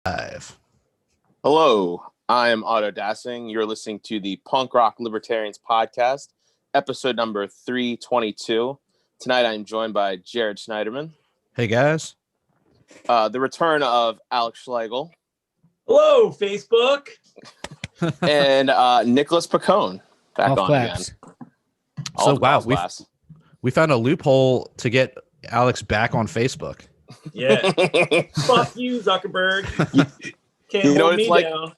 Live. Hello, I am Otto Dassing. You're listening to the Punk Rock Libertarians Podcast, episode number 322. Tonight I'm joined by Jared Schneiderman. Hey, guys. The return of Alex Schlegel. Hello, Facebook. And Nicholas Pacone. Back on claps. again. So, wow, we found a loophole to get Alex back on Facebook. Yeah. Fuck you, Zuckerberg. Can't You know, hold it's me like- down.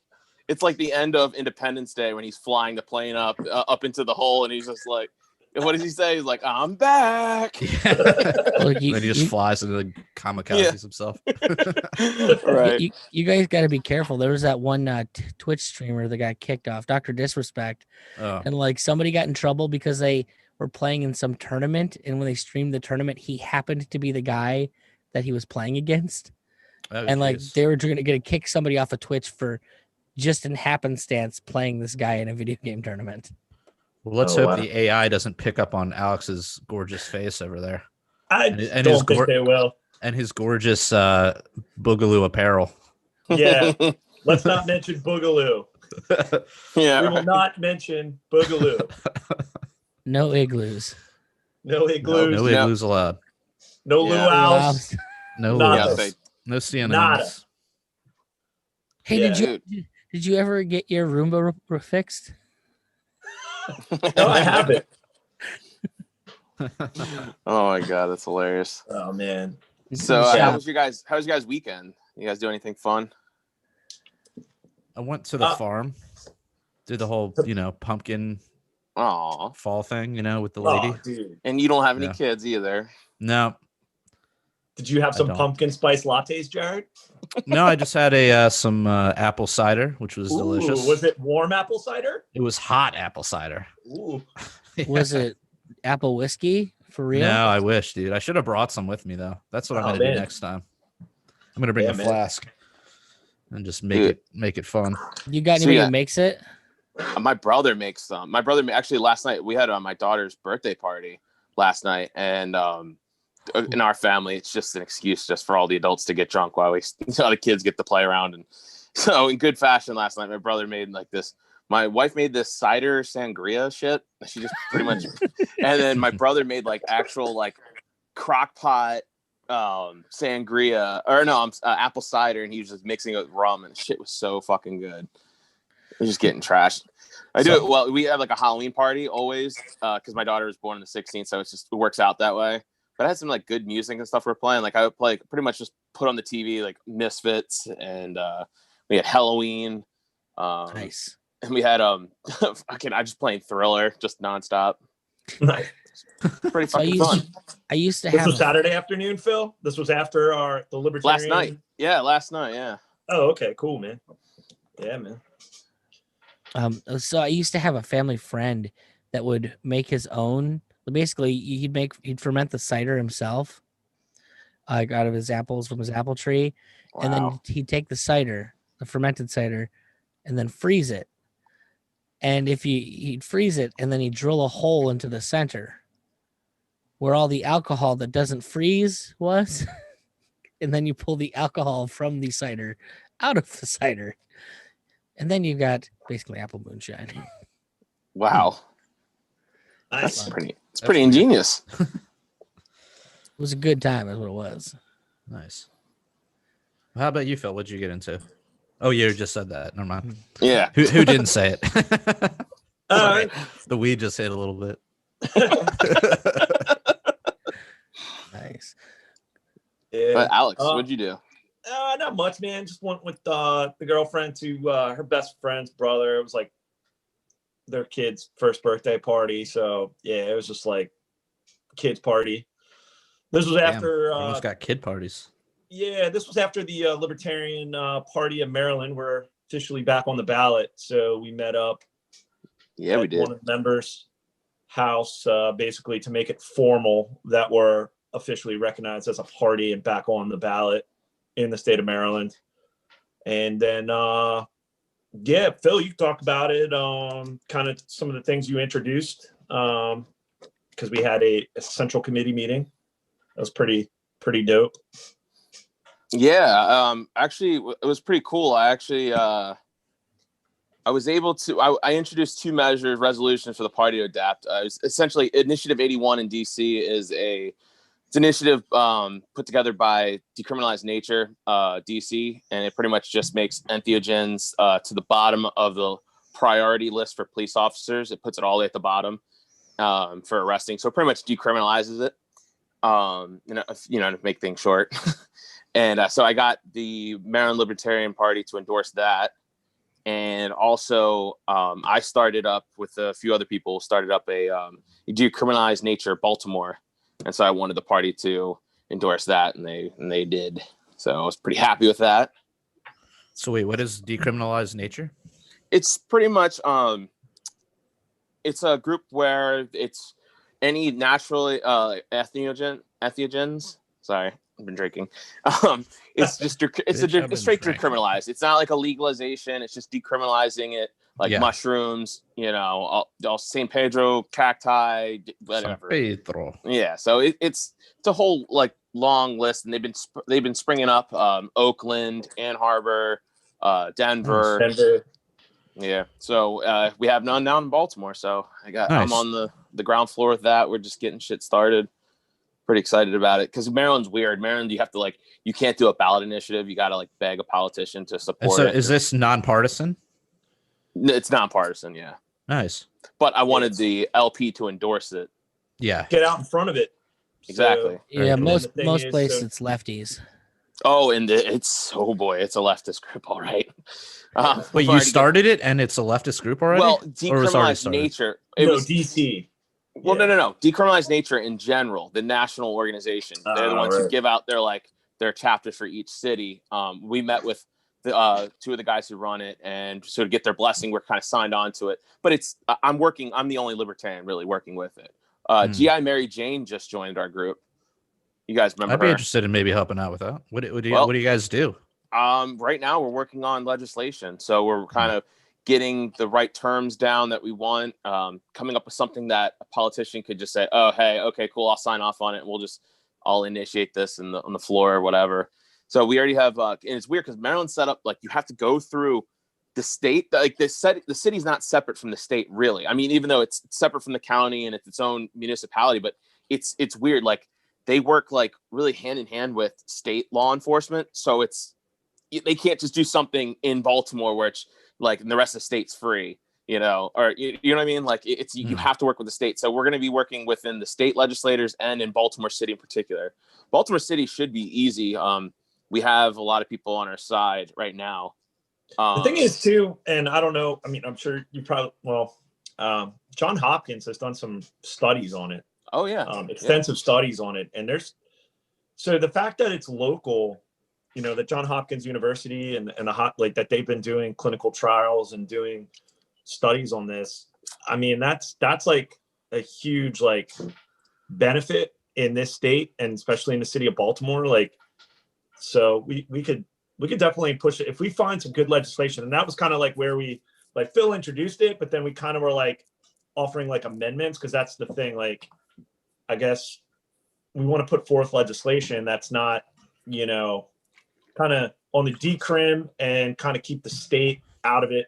It's like the end of Independence Day when he's flying the plane up into the hole, and he's just like, what does he say? He's like, I'm back. Look, Then he just flies into the kamikazes himself. Right. you guys got to be careful. There was that one Twitch streamer that got kicked off, Dr. Disrespect, Oh, and like somebody got in trouble because they were playing in some tournament, and when they streamed the tournament, he happened to be the guy that he was playing against, oh, and like geez. they were going to kick somebody off of Twitch for just in happenstance playing this guy in a video game tournament. Well, let's Oh, hope wow. the AI doesn't pick up on Alex's gorgeous face over there I and his don't think they will. and his gorgeous Boogaloo apparel. Yeah. Let's not mention Boogaloo. We Yeah. will not mention Boogaloo. No igloos. No igloos. No Yeah. igloos allowed. No Yeah. luau's. No Nada. luau's. Yeah, they- No CNN. Nada. Hey, Yeah. did you ever get your Roomba fixed? No, I haven't. Oh my god, that's hilarious. Oh man. So, Yeah. how was your guys' weekend? You guys do anything fun? I went to the farm, did the whole, pumpkin Aw. fall thing, with the lady. Oh, dude. And you don't have any Yeah. kids either. No, Did you have I some don't. pumpkin spice lattes, Jared? no, I just had some apple cider, which was delicious. Ooh, was it warm apple cider? It was hot apple cider. Ooh. Was it apple whiskey for real? No, I wish, dude. I should have brought some with me though. That's what I'm Oh, gonna do man. next time. I'm gonna bring Yeah, a man. flask and just Dude. make it fun. You got So anybody yeah. that makes it? My brother makes some. My brother actually last night we had my daughter's birthday party last night, and in our family it's just an excuse just for all the adults to get drunk while all the kids get to play around. And so in good fashion last night, my brother made like this. My wife made this cider sangria shit. She just pretty much, and then my brother made like actual like crock pot sangria or no, apple cider, and he was just mixing it with rum, and shit was so fucking good. It was just getting trashed. I do it well. We have like a Halloween party always because my daughter was born on the 16th, so it works out that way. But I had some like good music and stuff we're playing. Like I would play pretty much just put on the TV like Misfits, and we had Halloween. Nice. And we had I just playing Thriller just nonstop. Nice. Pretty So fucking fun. I used to This have was Saturday afternoon, Phil? This was after the Libertarian? Last night. Yeah, last night, yeah. Oh, okay. Cool, man. Yeah, man. So I used to have a family friend that would make his own. Basically, he'd ferment the cider himself, out of his apples from his apple tree, and then Wow. he'd take the cider, the fermented cider, and then freeze it. And he'd freeze it, and then he'd drill a hole into the center where all the alcohol that doesn't freeze was, and then you pull the alcohol from the cider out of the cider, and then you got basically apple moonshine. Wow. Nice. It's pretty ingenious. It was a good time, is what it was. Nice. How about you, Phil? What'd you get into? Oh, you just said that. Never mind. Yeah. Who didn't say it? All right. The weed just hit a little bit. Nice. Yeah. But Alex, Uh, what'd you do? Not much, man. Just went with the girlfriend to her best friend's brother. It was like their kid's first birthday party. So yeah, it was just like kids party. This was Damn, after everyone's got kid parties. this was after the Libertarian party in Maryland. We're officially back on the ballot. So we met up Yeah, we at did. one of the members' house, basically to make it formal that we're officially recognized as a party and back on the ballot in the state of Maryland. And then, yeah, Phil, you talk about it, kind of some of the things you introduced, because we had a central committee meeting. That was pretty dope. Yeah, actually, it was pretty cool. I actually, I was able to. I introduced two measures, resolutions for the party to adapt. Essentially, Initiative 81 in DC is it's an initiative put together by Decriminalize Nature DC, and it pretty much just makes entheogens to the bottom of the priority list for police officers. It puts it all the way at the bottom for arresting. So it pretty much decriminalizes it. To make things short. And so I got the Maryland Libertarian Party to endorse that. And also I started up with a few other people, a Decriminalize Nature Baltimore. And so I wanted the party to endorse that, and they did. So I was pretty happy with that. So wait, what is Decriminalize Nature? It's pretty much it's a group where it's any naturally entheogens. Sorry, I've been drinking. It's just it's straight decriminalized. It's not like a legalization. It's just decriminalizing it, like mushrooms. All San Pedro cacti, whatever. San Pedro. Yeah, so it's a whole like long list, and they've been springing up. Oakland, Ann Arbor, Denver. Yeah, so we have none down in Baltimore. So I'm on the ground floor with that. We're just getting shit started. Pretty excited about it because Maryland's weird. Maryland, you have to you can't do a ballot initiative. You got to beg a politician to support it. Is this nonpartisan? It's nonpartisan, yeah. Nice. But I wanted the LP to endorse it. Yeah. Get out in front of it. Exactly. So, yeah, most places it's lefties. Oh, and it's a leftist group, all right. Wait, you started it and it's a leftist group already? Well, Decriminalize Nature. DC. Well, no. Decriminalize Nature in general, the national organization. They're the ones who give out their chapters for each city. We met with the two of the guys who run it and sort of get their blessing. We're kind of signed on to it. But I'm the only libertarian really working with it. GI Mary Jane just joined our group. You guys remember I'd be her? interested in maybe helping out with that. What do you guys do? Right now we're working on legislation. So we're kind of getting the right terms down that we want, coming up with something that a politician could just say, oh, hey, okay, cool, I'll sign off on it. And I'll initiate this on the floor or whatever. So we already have, and it's weird because Maryland's set up, you have to go through the state, the city's not separate from the state, really. I mean, even though it's separate from the county and it's its own municipality, but it's weird. They work really hand in hand with state law enforcement. So they can't just do something in Baltimore where it's and the rest of the state's free, or you know what I mean? You have to work with the state. So we're going to be working within the state legislators and in Baltimore City in particular. Baltimore City should be easy. We have a lot of people on our side right now. The thing is too, and I don't know, I mean, I'm sure you probably, John Hopkins has done some studies on it. Oh yeah. Extensive studies on it. And so the fact that it's local, that John Hopkins University and that they've been doing clinical trials and doing studies on this. I mean, that's a huge benefit in this state and especially in the city of Baltimore. So we could definitely push it if we find some good legislation. And that was kind of where we Phil introduced it, but then we kind of were offering amendments because that's the thing. I guess we want to put forth legislation that's not, kind of on the decrim and kind of keep the state out of it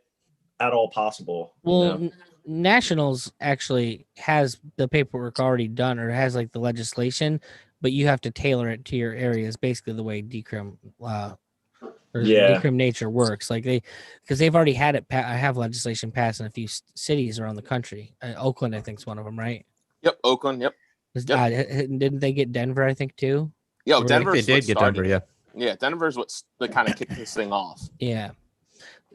at all possible. Well, Nationals actually has the paperwork already done or has the legislation, but you have to tailor it to your areas, basically the way decrim decrim nature works. Because they've already had it. I have legislation passed in a few cities around the country. Oakland, I think, is one of them, right? Yep, Oakland. Yep. Didn't they get Denver? I think too. Yeah, Denver. They did get Denver. Yeah. Yeah, Denver's what kind of kicked this thing off. Yeah.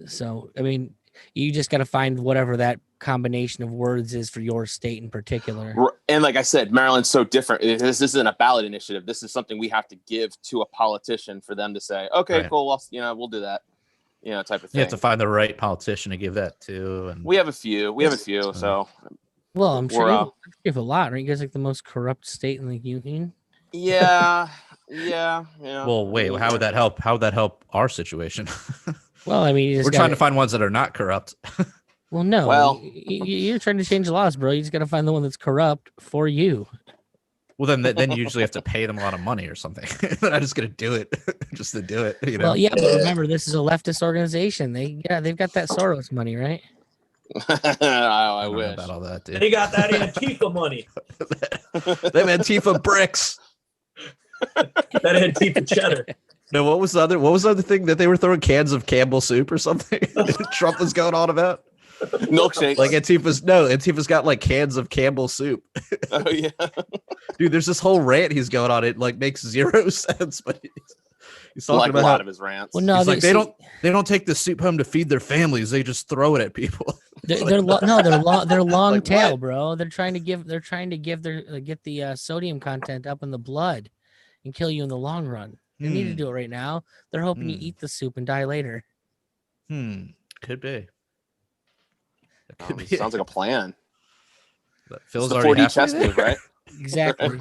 So, I mean, you just got to find whatever that combination of words is for your state in particular. And like I said, Maryland's so different. This isn't a ballot initiative. This is something we have to give to a politician for them to say, okay, cool, well, we'll do that, type of thing. You have to find the right politician to give that to. And we have a few. So. Well, I'm sure you have a lot, right? You guys the most corrupt state in the union. Yeah. Yeah. Well, wait. How would that help? How would that help our situation? Well, I mean, we're trying to find ones that are not corrupt. Well, no. Well, you're trying to change laws, bro. You just got to find the one that's corrupt for you. Well, then you usually have to pay them a lot of money or something. They're not just gonna do it just to do it. Well, yeah, but remember, this is a leftist organization. They've got that Soros money, right? I don't wish know about all that, dude. They got that Antifa money. They have Antifa bricks. That Antifa cheddar. No, what was the other thing that they were throwing cans of Campbell soup or something? Trump was going on about milkshakes. Like Antifa's got like cans of Campbell soup. Oh yeah, dude. There's this whole rant he's going on. It like makes zero sense, but he's talking like about a lot of his rants. Well, no, they don't take the soup home to feed their families. They just throw it at people. They're long Like tail, what? bro. Get the sodium content up in the blood and kill you in the long run. They need to do it right now. They're hoping you eat the soup and die later. Could be. Sounds like a plan. But Phil's It's the already 4D chess move, right? Exactly.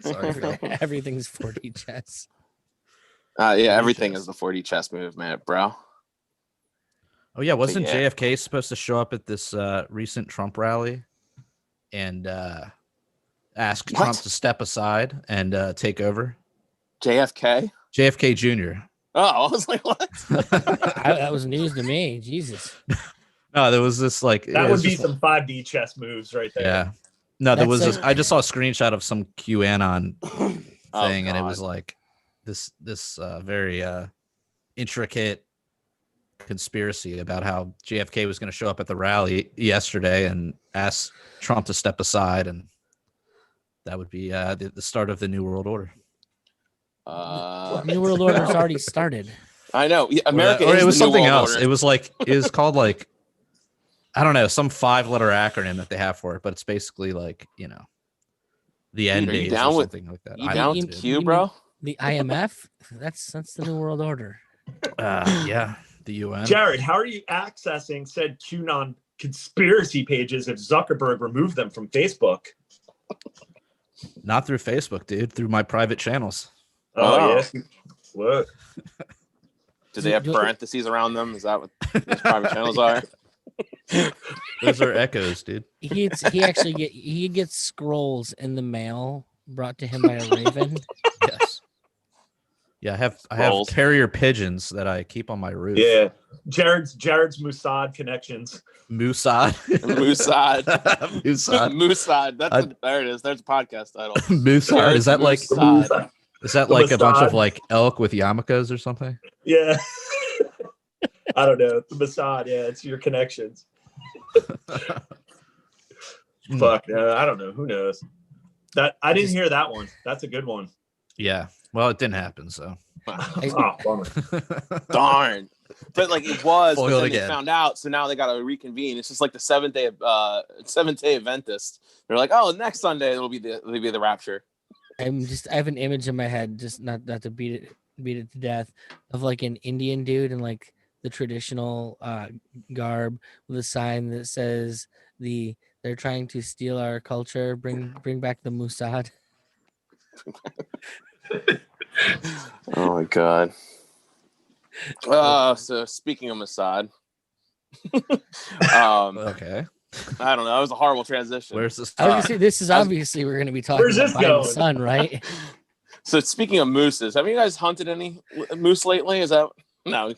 Sorry, Phil. Everything's 4D chess. Yeah, everything is the 4D chess move, man, bro. Oh yeah, wasn't yeah. JFK supposed to show up at this recent Trump rally and ask What? Trump to step aside and take over? JFK? JFK Jr. Oh, I was like, what? That was news to me. Jesus. No, there was this like That would be some 5D chess moves right there. Yeah. No, there was That's this. I just saw a screenshot of some QAnon thing, and it God. was like this very intricate conspiracy about how JFK was going to show up at the rally yesterday and ask Trump to step aside, and that would be the start of the New World Order. New World Order's already started. I know. Yeah, America or is it was the New something World else. Order. It was called like I don't know, some 5-letter acronym that they have for it, but it's basically like, the end Dude, are you days down or with- something like that. You I down don't with know, Q, bro? The IMF? That's the New World Order. dude. Yeah, the UN. Jared, how are you accessing said QAnon conspiracy pages if Zuckerberg removed them from Facebook? Not through Facebook, dude. Through my private channels. Oh, yeah. What? Do they have parentheses around them? Is that what those private channels are? Those are echoes, dude. He gets scrolls in the mail brought to him by a raven. Yes. Yeah, I have Scrolls. carrier pigeons that I keep on my roof. Yeah. Jared's Mossad connections. Mossad. Mossad. Mossad. Mossad. There it is. There's a podcast title. Mossad. Is that like Mossad. a bunch of like elk with yarmulkes or something? Yeah. I don't know. The Mossad, yeah, it's your connections. Fuck, I don't know. Who knows? That I didn't hear that one. That's a good one. Yeah. Well, it didn't happen, so. Oh, bummer. Darn. But like it was, but Foiled then they again. found out, so now they got to reconvene. It's just like the Seventh Day Adventists. They're like, oh, next Sunday it'll be the rapture. I have an image in my head, just not to beat it to death, of like an Indian dude in like the traditional garb with a sign that says they're trying to steal our culture, bring back the Mossad. Oh my god. So speaking of Mossad, Okay. I don't know. That was a horrible transition. Where's this? I was gonna say, this is obviously we're gonna be talking Where's about this Biden's going? son, right? So speaking of mooses, have you guys hunted any moose lately? Is that no?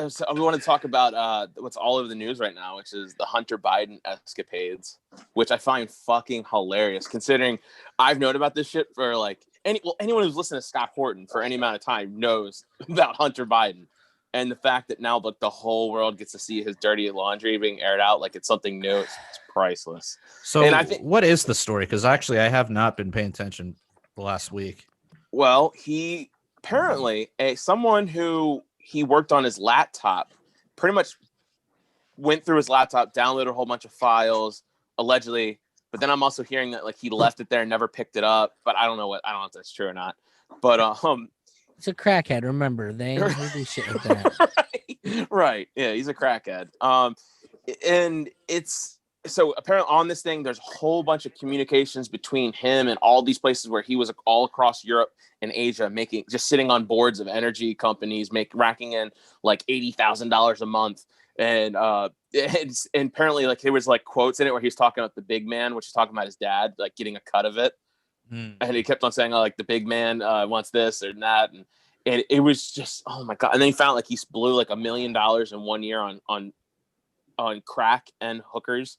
So we want to talk about what's all over the news right now, which is the Hunter Biden escapades, which I find fucking hilarious. Considering I've known about this shit for like anyone who's listened to Scott Horton for any amount of time knows about Hunter Biden, and the fact that now like the whole world gets to see his dirty laundry being aired out like it's something new. It's priceless. So, And I think- what is the story? Because actually, I have not been paying attention the last week. Well, he apparently someone who he worked on his laptop pretty much went through his laptop, downloaded a whole bunch of files, allegedly. But then I'm also hearing that like he left it there and never picked it up. But I don't know if that's true or not. But It's a crackhead. Remember, they do shit like that. right. Yeah, he's a crackhead. And it's so apparently on this thing, there's a whole bunch of communications between him and all these places where he was all across Europe and Asia, just sitting on boards of energy companies, racking in like $80,000 a month. and apparently like there was like quotes in it where he was talking about the big man, which is talking about his dad like getting a cut of it, and he kept on saying, oh, like the big man wants this or that, and it was just, oh my god. And then he found like he blew like $1 million in 1 year on crack and hookers.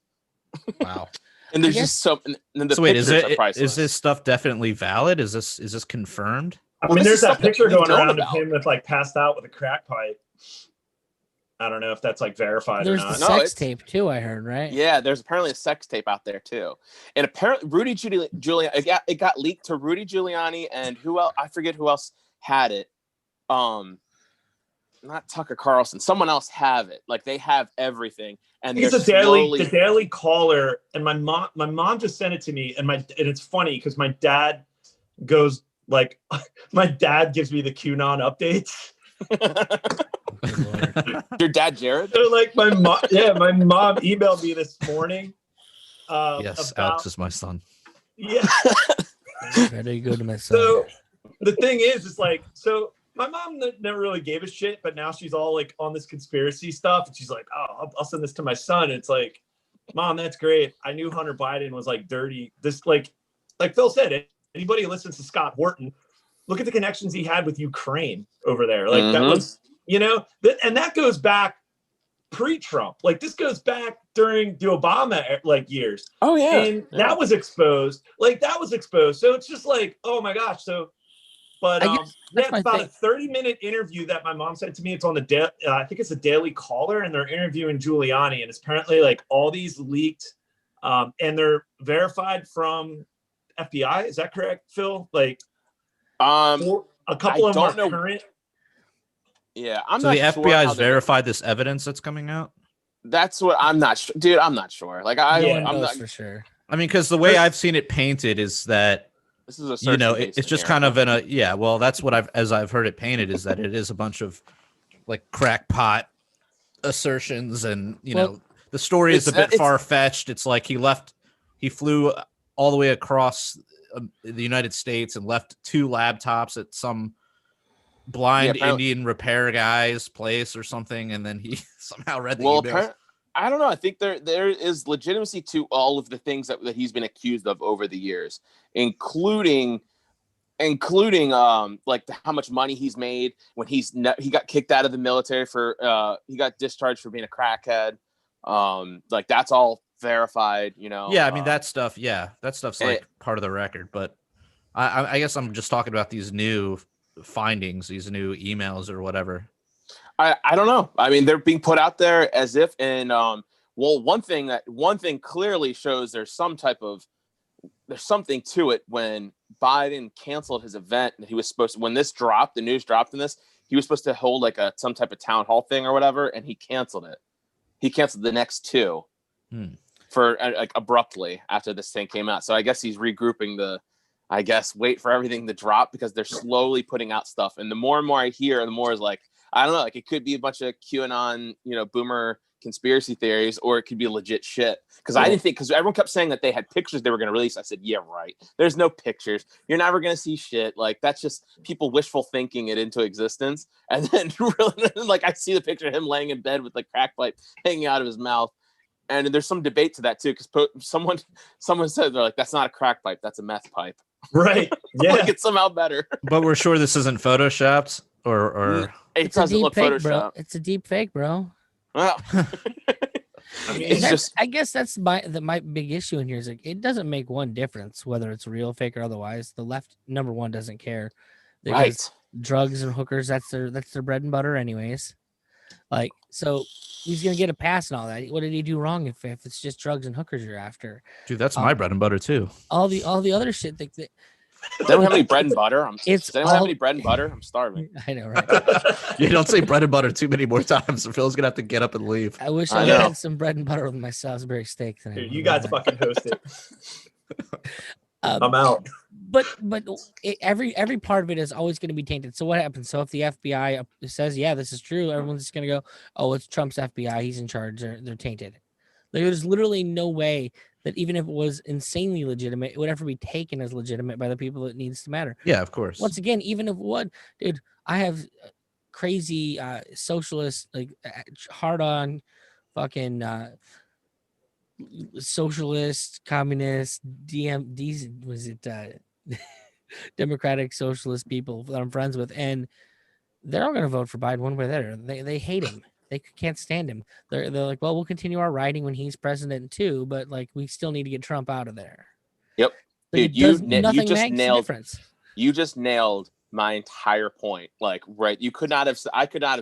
Wow. And there's just so. And then the so wait, is priceless. this stuff definitely valid? Is this confirmed? I mean, there's that picture going around of him that's like passed out with a crack pipe. I don't know if that's like verified or not. There's the sex tape too, I heard, right? Yeah, there's apparently a sex tape out there too. And apparently Rudy Giuliani, it got leaked to Rudy Giuliani and who else? I forget who else had it. Not Tucker Carlson. Someone else have it. Like they have everything. And he's the Daily Caller. And my mom just sent it to me. And it's funny because my dad goes like, my dad gives me the QAnon updates. Your dad, Jared? So like my mom emailed me this morning. Yes, Alex is my son. Yeah. Very good, my son. So the thing is, it's like, so my mom never really gave a shit, but now she's all like on this conspiracy stuff. And she's like, oh, I'll send this to my son. And it's like, Mom, that's great. I knew Hunter Biden was like dirty. This like Phil said, anybody who listens to Scott Horton, look at the connections he had with Ukraine over there. Like that was, and that goes back pre-Trump. Like this goes back during the Obama like years. Oh yeah. And that was exposed. Like that was exposed. So it's just like, oh my gosh. So, but it's about a 30-minute interview that my mom sent to me. It's on I think it's a Daily Caller, and they're interviewing Giuliani, and it's apparently like all these leaked, and they're verified from FBI. Is that correct, Phil? Like, a couple of them are current. Yeah, I'm so not the sure FBI has verified this evidence that's coming out. That's what I'm not sure, dude. I'm not sure. Like I'm not for sure. I mean, because the way I've seen it painted is that this is it's just kind of well, that's what I've heard it painted is that it is a bunch of like crackpot assertions, and the story is a bit far fetched. It's like he flew all the way across the United States and left 2 laptops at some blind Indian repair guy's place or something, and then he somehow read the emails. I don't know. I think there is legitimacy to all of the things that he's been accused of over the years, including like how much money he's made when he got kicked out of the military for he got discharged for being a crackhead. Like that's all verified, Yeah, I mean that stuff's like part of the record, but I guess I'm just talking about these new findings, these new emails or whatever. I don't know. I mean, they're being put out there as if, and one thing clearly shows there's something to it. When Biden canceled his event, and he was supposed to, when the news dropped in this, he was supposed to hold like some type of town hall thing or whatever, and he canceled it. He canceled the next 2 for like abruptly after this thing came out. So I guess he's regrouping wait for everything to drop, because they're slowly putting out stuff. And the more and more I hear, the more is like, I don't know, like it could be a bunch of QAnon, boomer conspiracy theories, or it could be legit shit. Because I didn't think, because everyone kept saying that they had pictures they were going to release. I said, yeah, right. There's no pictures. You're never going to see shit. Like that's just people wishful thinking it into existence. And then really, like I see the picture of him laying in bed with the crack pipe hanging out of his mouth. And there's some debate to that too, because someone said, they're like, that's not a crack pipe, that's a meth pipe. Right. Yeah. Like it's somehow better. But we're sure this isn't photoshopped or it doesn't look fake, photoshopped. bro. It's a deep fake, bro. Well, I mean, I guess that's my big issue in here is like, it doesn't make one difference whether it's real, fake, or otherwise. The left, number one, doesn't care. Because drugs and hookers, that's their bread and butter anyways. Like, so he's gonna get a pass and all that. What did he do wrong if it's just drugs and hookers you're after? Dude, that's my bread and butter too. All the other shit that Does anyone have any bread and butter? Does anyone have any bread and butter? I'm starving. I know, right? You don't say bread and butter too many more times, so Phil's gonna have to get up and leave. I wish I had some bread and butter with my Salisbury steak tonight. Dude, you guys fucking host it. I'm out. But every part of it is always going to be tainted. So what happens? So if the FBI says, yeah, this is true, everyone's just going to go, oh, it's Trump's FBI. He's in charge. They're tainted. Like, there's literally no way that even if it was insanely legitimate, it would ever be taken as legitimate by the people it needs to matter. Yeah, of course. Once again, even if it would, dude, I have crazy socialist, like hard on fucking socialist, communist, was it democratic socialist people that I'm friends with, and they're all going to vote for Biden one way or the other. They hate him. They can't stand him. They're like, well, we'll continue our writing when he's president too, but like we still need to get Trump out of there. Yep. Like, Dude, nothing makes a difference. You just nailed my entire point. Like, right. I could not have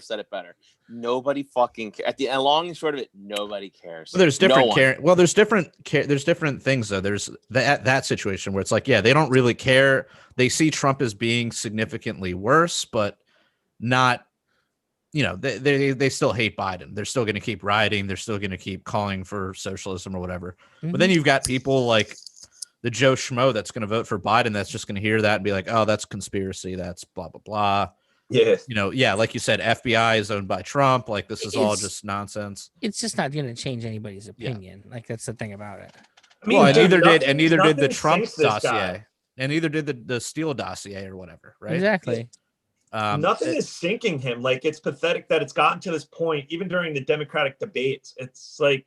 said it better. Nobody fucking cares. At the long and short of it, nobody cares. Well, there's different care. Well, there's different things though. There's that situation where it's like, yeah, they don't really care. They see Trump as being significantly worse, but not, they still hate Biden. They're still going to keep rioting. They're still going to keep calling for socialism or whatever. But then you've got people like the Joe Schmo that's going to vote for Biden. That's just going to hear that and be like, oh, that's conspiracy. That's blah, blah, blah. Yeah. Like you said, FBI is owned by Trump. Like this is all just nonsense. It's just not going to change anybody's opinion. Yeah. Like that's the thing about it. I mean, neither did the Trump dossier, and neither did the Steele dossier or whatever. Right? Exactly. Nothing is sinking him. Like, it's pathetic that it's gotten to this point, even during the Democratic debates. It's like,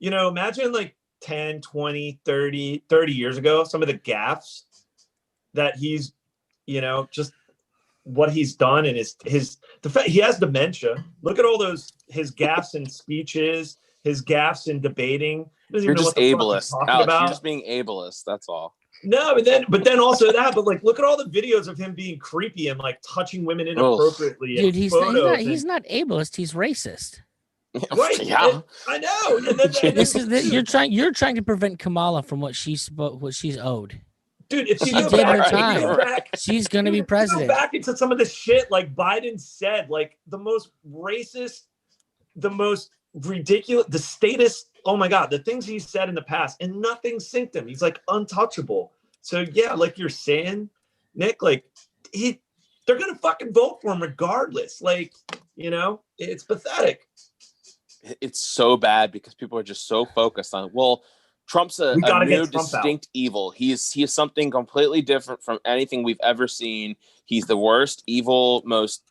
imagine like 10, 20, 30 years ago, some of the gaffes that he's, just what he's done, and the fact he has dementia. Look at all his gaffes in speeches, his gaffes in debating. You're just ableist. Alex, you're just being ableist. That's all. No, but then also that, but like, look at all the videos of him being creepy and like touching women inappropriately. Dude, he's not ableist. He's racist. Right? Yeah, I know. And then, you're trying to prevent Kamala from what she's owed. Dude, if she did her time, she's gonna be president. Go back into some of this shit, like Biden said, like the most racist, the most ridiculous, the statist. Oh my God, the things he said in the past, and nothing synced him. He's like untouchable. So yeah, like you're saying, Nick, like they're gonna fucking vote for him regardless. Like, it's pathetic. It's so bad because people are just so focused on, well, Trump's a new distinct evil. He is something completely different from anything we've ever seen. He's the worst, evil, most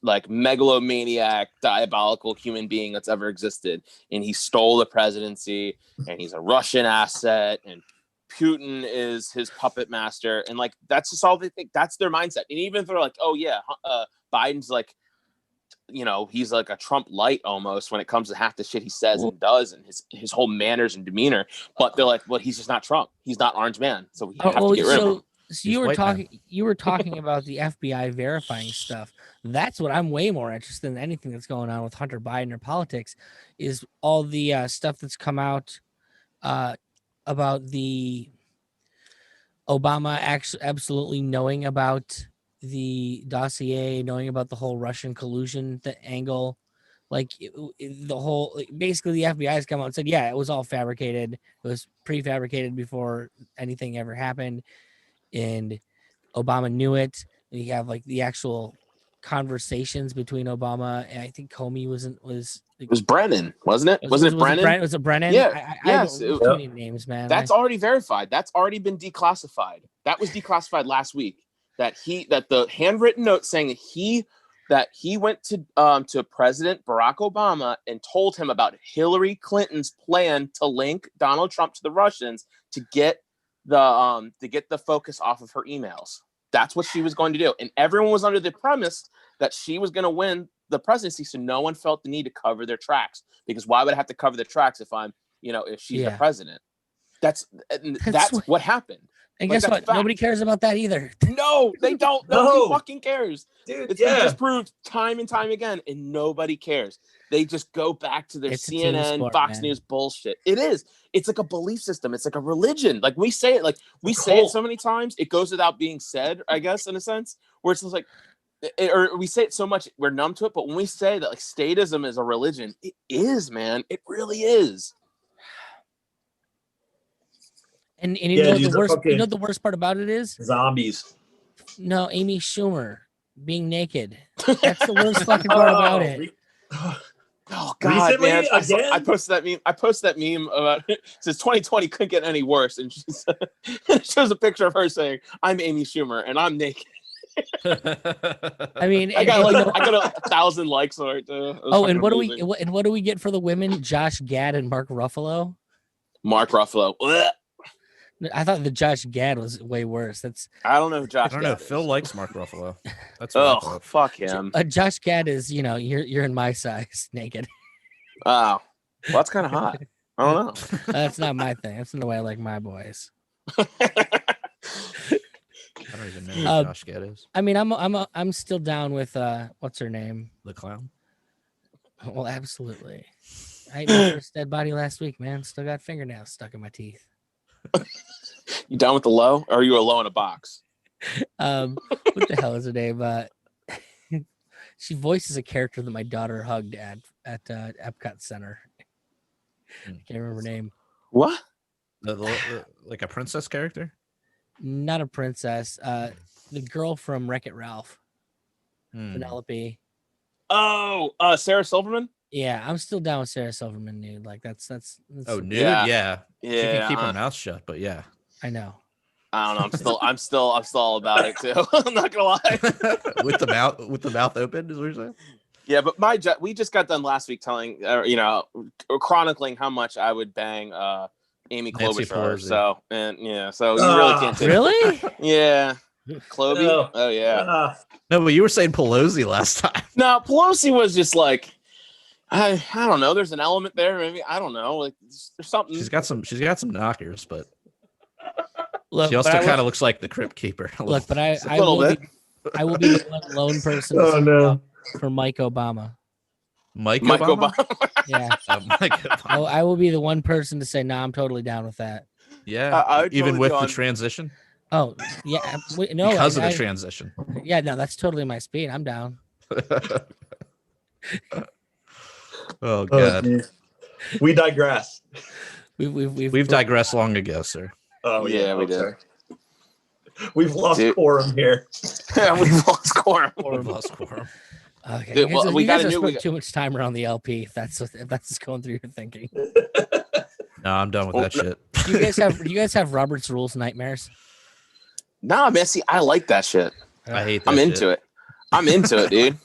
like megalomaniac, diabolical human being that's ever existed. And he stole the presidency, and he's a Russian asset, and Putin is his puppet master. And like, that's just all they think. That's their mindset. And even if they're like, oh yeah, Biden's like, he's like a Trump light almost when it comes to half the shit he says and does, and his whole manners and demeanor. But they're like, well, he's just not Trump. He's not Orange Man. So we have to get rid of him. So you were talking about the FBI verifying stuff. That's what I'm way more interested in. Anything that's going on with Hunter Biden or politics is all the stuff that's come out about the Obama absolutely knowing about the dossier, knowing about the whole Russian collusion angle. Like basically the FBI has come out and said, yeah, it was all fabricated. It was prefabricated before anything ever happened. And Obama knew it. And you have like the actual conversations between Obama and I think Comey it was Brennan, wasn't it? Wasn't it Brennan? Was it Brennan? Yeah. Yes. Too many names, man. That's already verified. That's already been declassified. That was declassified last week. That the handwritten note saying that he went to President Barack Obama and told him about Hillary Clinton's plan to link Donald Trump to the Russians to get the focus off of her emails. That's what she was going to do. And everyone was under the premise that she was going to win the presidency. So no one felt the need to cover their tracks, because why would I have to cover the tracks if she's the president? That's what happened. And guess what? Nobody cares about that either. No, they don't. Nobody fucking cares. Dude, it's been just proved time and time again, and nobody cares. They just go back to their CNN, Fox News bullshit. It is. It's like a belief system. It's like a religion. Like we say it so many times, it goes without being said, I guess, in a sense, where it's just like, or we say it so much, we're numb to it. But when we say that like statism is a religion, it is, man. It really is. And the worst part about it is zombies. No, Amy Schumer being naked. That's the worst fucking part about it. Oh God, recently, man! I posted that meme about it. Says 2020 couldn't get any worse, and it shows a picture of her saying, "I'm Amy Schumer and I'm naked." I mean, I got like I got 1,000 likes on it too. Oh, and what do we get for the women? Josh Gad and Mark Ruffalo. Mark Ruffalo. Ugh. I thought the Josh Gad was way worse. That's I don't know who I Josh. don't know. Gad is. Phil likes Mark Ruffalo. That's what I Oh, thought. fuck him. Josh Gad is, you're in my size naked. Oh, well, that's kind of hot. I don't know. That's not my thing. That's not the way I like my boys. I don't even know who Josh Gad is. I mean, I'm still down with what's her name? The clown. Well, absolutely. I ate my first dead body last week, man. Still got fingernails stuck in my teeth. You down with the low, or are you a low in a box? What the hell is her name? She voices a character that my daughter hugged at Epcot Center. I can't remember her name. What? Like a princess character? Not a princess. The girl from Wreck-It Ralph. Penelope. Oh, Sarah Silverman. Yeah, I'm still down with Sarah Silverman, nude. Like that's Oh, nude? Yeah. Yeah. She Yeah, can keep her mouth shut, but yeah. I know. I don't know. I'm still all about it too. I'm not gonna lie. with the mouth open, is what you're saying? Yeah, but we just got done last week telling, chronicling how much I would bang Amy Nancy Klobuchar. Pelosi. So you really can't take Really? Yeah. Kloby? No. Oh yeah. No, but you were saying Pelosi last time. No, Pelosi was just like I don't know. There's an element there. Maybe I don't know. Like there's something. She's got some knockers, but Look, she also but kind of looks like the Crypt Keeper. Look, but I little will bit. I will be the one lone person Oh, no. for Mike Obama. Mike Mike Obama. Yeah. Mike Obama. I will be the one person to say, "Nah, I'm totally down with that." Yeah, I would even totally with go the on- transition. Oh, yeah. No, Because of the transition. Yeah, no, that's totally my speed. I'm down. Oh god, geez. We digress. We've digressed long ago, sir. Oh Yeah, we did. We've lost Dude. quorum here. Yeah, we've lost quorum. We've lost quorum. Okay, Dude, well, we you got guys a have new- spent we got- too much time around the LP. If that's going through your thinking. No, I'm done with that shit. Do you guys have Robert's Rules nightmares? Nah, man. See, I like that shit. I hate that. I'm into it. I'm into it, dude.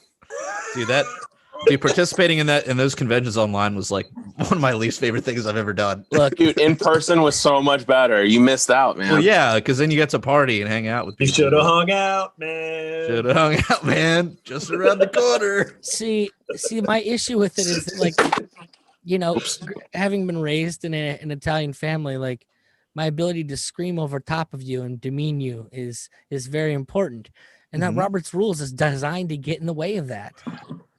Dude, participating in those conventions online was like one of my least favorite things I've ever done. Look, Dude, in person was so much better. You missed out, man. Well, yeah, because then you get to party and hang out with You people. should have hung out, man. Should have hung out, man. Just around the corner. see, my issue with it is that, like, having been raised in an Italian family, like my ability to scream over top of you and demean you is very important. And that Mhm. Robert's Rules is designed to get in the way of that.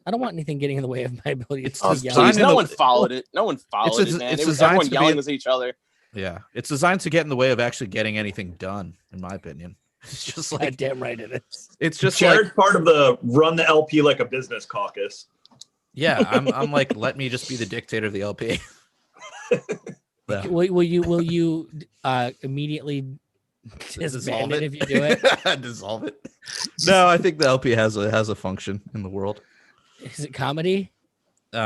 I don't want anything getting in the way of my ability to Oh, yell. please, in no the- one followed it. No one followed It's it, man. it's It was designed everyone to be- yelling at each other. Yeah, it's designed to get in the way of actually getting anything done, in my opinion. It's just God like damn right it is. it's just Jared's like part of the run the LP like a business caucus. yeah, I'm like let me just be the dictator of the LP. Yeah. Will you immediately disband it if you do it? Dissolve it. No, I think the LP has a function in the world. Is it comedy? So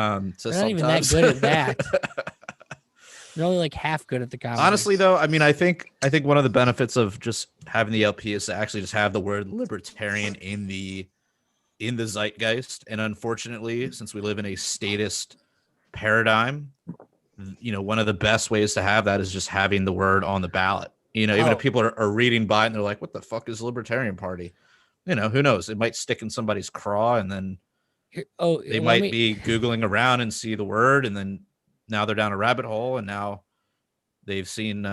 They're not even that sometimes- good at that. They're only like half good at the comedy. Honestly, though, I mean, I think one of the benefits of just having the LP is to actually just have the word libertarian in the zeitgeist. And unfortunately, since we live in a statist paradigm, one of the best ways to have that is just having the word on the ballot. Even if people are reading by it and they're like, "What the fuck is the Libertarian Party?" Who knows? It might stick in somebody's craw, and then they might be Googling around and see the word, and then now they're down a rabbit hole, and now they've seen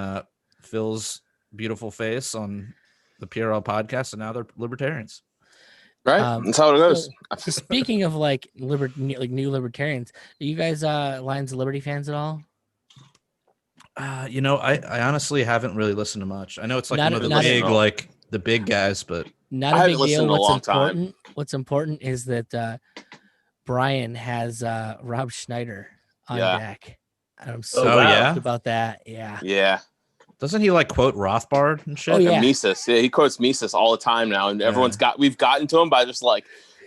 Phil's beautiful face on the PRL podcast, and now they're libertarians. Right? That's how it goes. So speaking of like new libertarians, are you guys Lions of Liberty fans at all? I honestly haven't really listened to much. I know it's like Not- one of not- the big guys, but Not I a haven't big listened deal. in a long time. What's important is that Brian has Rob Schneider on Yeah. deck. And I'm so Oh, wow. stoked about that. Yeah. Yeah. doesn't he like quote Rothbard and shit? Oh, yeah. Mises. Yeah, he quotes Mises all the time now, and we've gotten to him by just like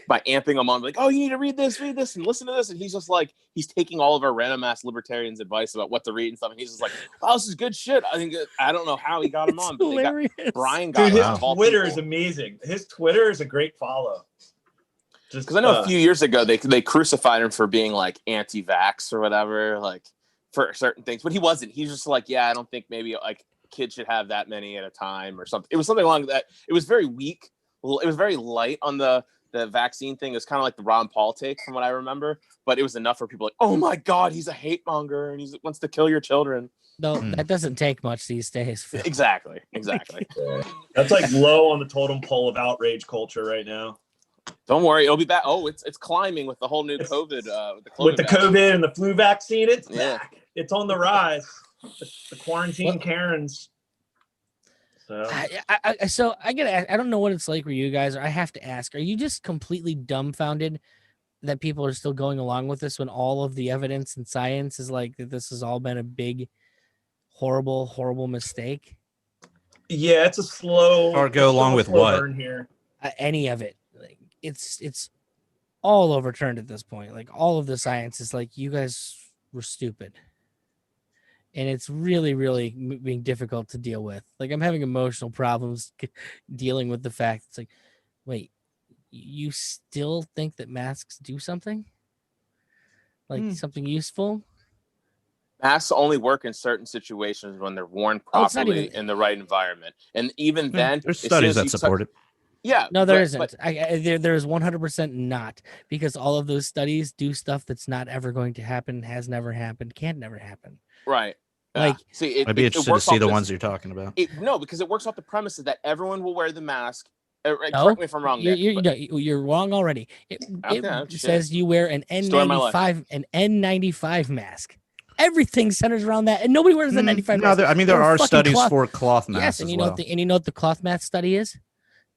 by amping him on, like, oh, you need to read this, and listen to this. And he's just like, he's taking all of our random ass libertarians' advice about what to read and stuff. And he's just like, wow, this is good shit. I don't know how he got him on, but Brian got Dude, him. his Twitter is amazing. His Twitter is a great follow. Just because I know a few years ago they crucified him for being like anti-vax or whatever, like for certain things, but he wasn't. He's just like, yeah, I don't think maybe like kids should have that many at a time or something. It was something along that. It was very weak. It was very light on the vaccine thing. It was kind of like the Ron Paul take from what I remember, but it was enough for people like, oh my God, he's a hate monger and he wants to kill your children. No, that doesn't take much these days. Phil. Exactly. That's like low on the totem pole of outrage culture right now. Don't worry, it'll be back. Oh, it's climbing with the whole new COVID. With the COVID and the flu vaccine, it's back. Yeah. It's on the rise. The quarantine Karens. So I gotta ask, I don't know what it's like for you guys, or I have to ask, are you just completely dumbfounded that people are still going along with this when all of the evidence and science is like that this has all been a big, horrible mistake? Yeah, it's a slow. Or go along with what? Burn here. Any of it. Like, it's all overturned at this point. Like all of the science is like, you guys were stupid. And it's really being difficult to deal with. Like I'm having emotional problems dealing with the fact it's like, wait, you still think that masks do something? Like something useful? Masks only work in certain situations when they're worn properly in the right environment. And even then, there's studies that support it. Yeah. No, there isn't. There is 100% not, because all of those studies do stuff that's not ever going to happen, has never happened, can't never happen. Right. Like, see, I'd be interested to see the ones you're talking about. No, because it works off the premise that everyone will wear the mask. Correct me if I'm wrong. You're wrong already. It says you wear an N95 mask. Everything centers around that, and nobody wears an N95 mask. There are studies for cloth masks. Yes, and you know what the cloth mask study is?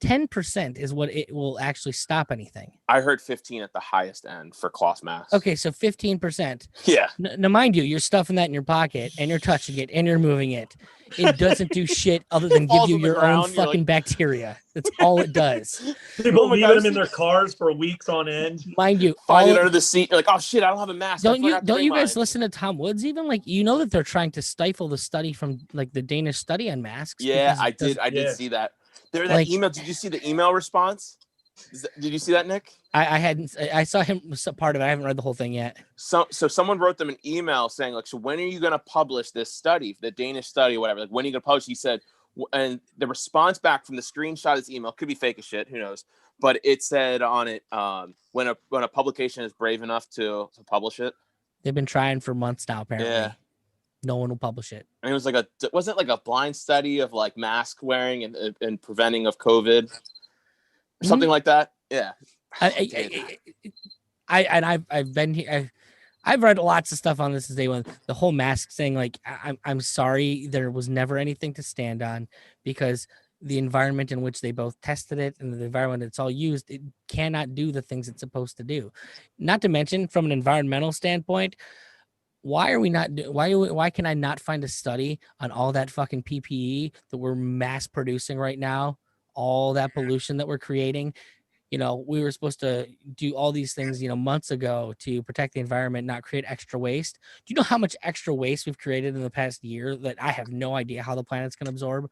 10% is what it will actually stop anything. I heard 15 at the highest end for cloth masks. Okay, so 15%. Yeah. Now, mind you, you're stuffing that in your pocket and you're touching it and you're moving it. It doesn't do shit other than give you your own fucking bacteria. That's all it does. People leaving them in their cars for weeks on end. Mind you, find it under the seat. You're like, oh shit, I don't have a mask. Don't you guys listen to Tom Woods? Even like, you know that they're trying to stifle the study from like the Danish study on masks. Yeah, I did see that. That email. Did you see the email response? Did you see that, Nick? I hadn't. I saw him part of it. I haven't read the whole thing yet. So someone wrote them an email saying like, so when are you going to publish this study, the Danish study, or whatever? Like, when are you going to publish? He said, and the response back from the screenshot of his email could be fake as shit. Who knows? But it said on it, when a publication is brave enough to publish it. They've been trying for months now. Apparently. Yeah. No one will publish it. And it was like wasn't it like a blind study of like mask wearing and preventing of COVID, or something like that? Yeah. I've been here. I've read lots of stuff on this since day one. The whole mask thing, like I'm sorry, there was never anything to stand on, because the environment in which they both tested it and the environment it's all used, it cannot do the things it's supposed to do. Not to mention, from an environmental standpoint, why are we not? Why can I not find a study on all that fucking PPE that we're mass producing right now? All that pollution that we're creating. You know, we were supposed to do all these things, months ago to protect the environment, not create extra waste. Do you know how much extra waste we've created in the past year that I have no idea how the planet's going to absorb?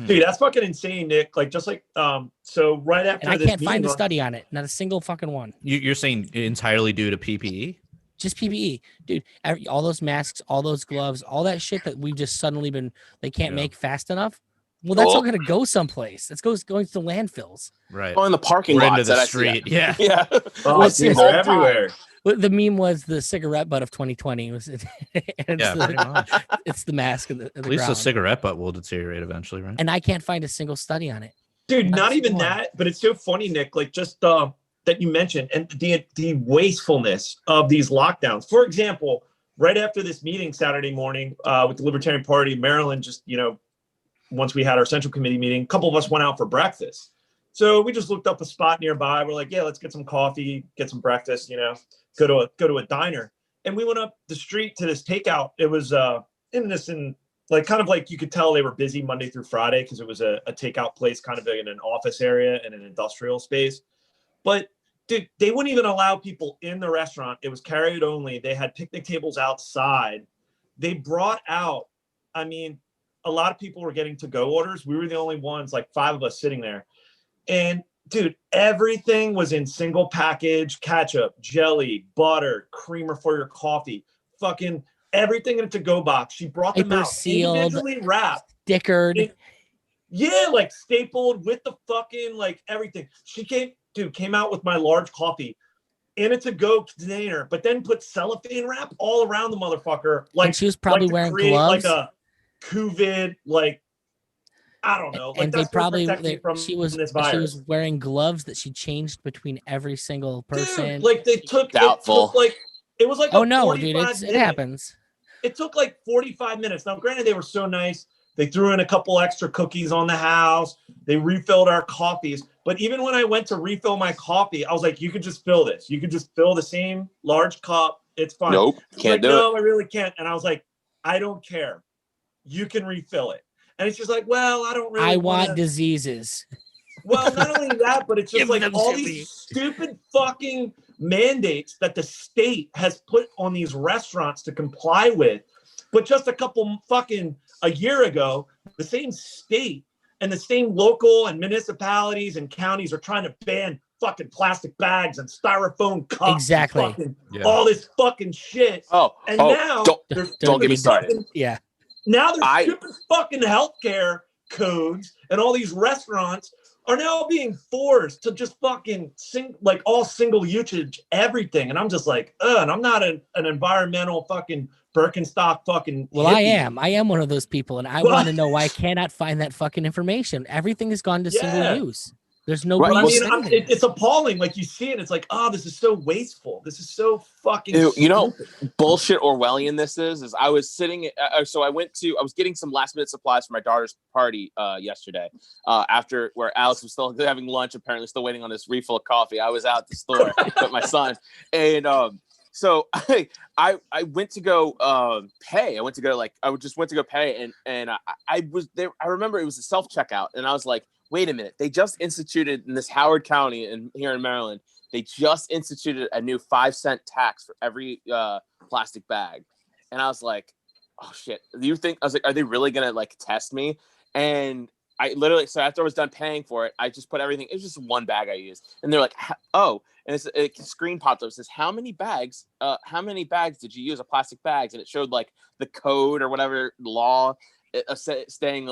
Dude, that's fucking insane, Nick. Like, just like, so right after and I can't find a study on it. Not a single fucking one. You're saying entirely due to PPE? Just PPE, dude. All those masks, all those gloves, all that shit that we've just suddenly they can't make fast enough. Well, that's all going to go someplace. That's going to landfills. Right. Oh, in the parking lot. Into the street. Yeah. Yeah. Oh, they're everywhere. The meme was the cigarette butt of 2020. It's the mask of the At least ground. the cigarette butt will deteriorate eventually, right? And I can't find a single study on it. Dude, not even that, but it's so funny, Nick. Like, just that you mentioned, and the wastefulness of these lockdowns. For example, right after this meeting Saturday morning with the Libertarian Party of Maryland, just, once we had our central committee meeting, a couple of us went out for breakfast. So we just looked up a spot nearby. We're like, yeah, let's get some coffee, get some breakfast, go to a diner. And we went up the street to this takeout. It was kind of like you could tell they were busy Monday through Friday, because it was a takeout place kind of in an office area and an industrial space. But dude, they wouldn't even allow people in the restaurant. It was carry only. They had picnic tables outside. They brought out, I mean, a lot of people were getting to-go orders. We were the only ones, like 5 of us sitting there. And dude, everything was in single package, ketchup, jelly, butter, creamer for your coffee, fucking everything in a to-go box. She brought them Paper out sealed, individually wrapped. stickered. Yeah, like stapled with the fucking, like everything. She came out with my large coffee in a to-go container, but then put cellophane wrap all around the motherfucker. Like, and she was probably to wearing create gloves. like a COVID, like, I don't know. Like, And that's she was wearing gloves that she changed between every single person. Dude, like it took like it was like oh no, dude, it happens. It took like 45 minutes. Now, granted, they were so nice. They threw in a couple extra cookies on the house. They refilled our coffees. But even when I went to refill my coffee, I was like, you could just fill this. You could just fill the same large cup. It's fine. Nope, can't do it. No, I really can't. And I was like, I don't care. You can refill it. And it's just like, well, I don't really I want diseases. Well, not only that, but it's just like all these stupid fucking mandates that the state has put on these restaurants to comply with. But just a year ago, the same state and the same local and municipalities and counties are trying to ban fucking plastic bags and styrofoam cups. Exactly. All this fucking shit. Now don't get me started. Now there's stupid fucking healthcare codes, and all these restaurants are now being forced to just fucking all single usage everything. And I'm just like, and I'm not an environmental fucking Birkenstock fucking Well, hippie. I am one of those people, and I want to know why I cannot find that fucking information. Everything has gone to single use. There's no it's appalling. Like, you see it, it's like, oh, this is so wasteful. This is so fucking bullshit Orwellian this is I was sitting so I was getting some last minute supplies for my daughter's party yesterday after where Alex was still having lunch, apparently still waiting on this refill of coffee. I was out at the store with my son, and so I went to go pay. I went to go pay, and I was there. I remember it was a self checkout, and I was like, wait a minute, they just instituted in this Howard County and here in Maryland, they just instituted a new 5-cent tax for every plastic bag. And I was like, oh shit, I was like, are they really going to like test me? And I literally, so after I was done paying for it, I just put everything, it was just one bag I used. And they're like, oh, and a screen popped up. It says, how many bags did you use of plastic bags? And it showed like the code or whatever law saying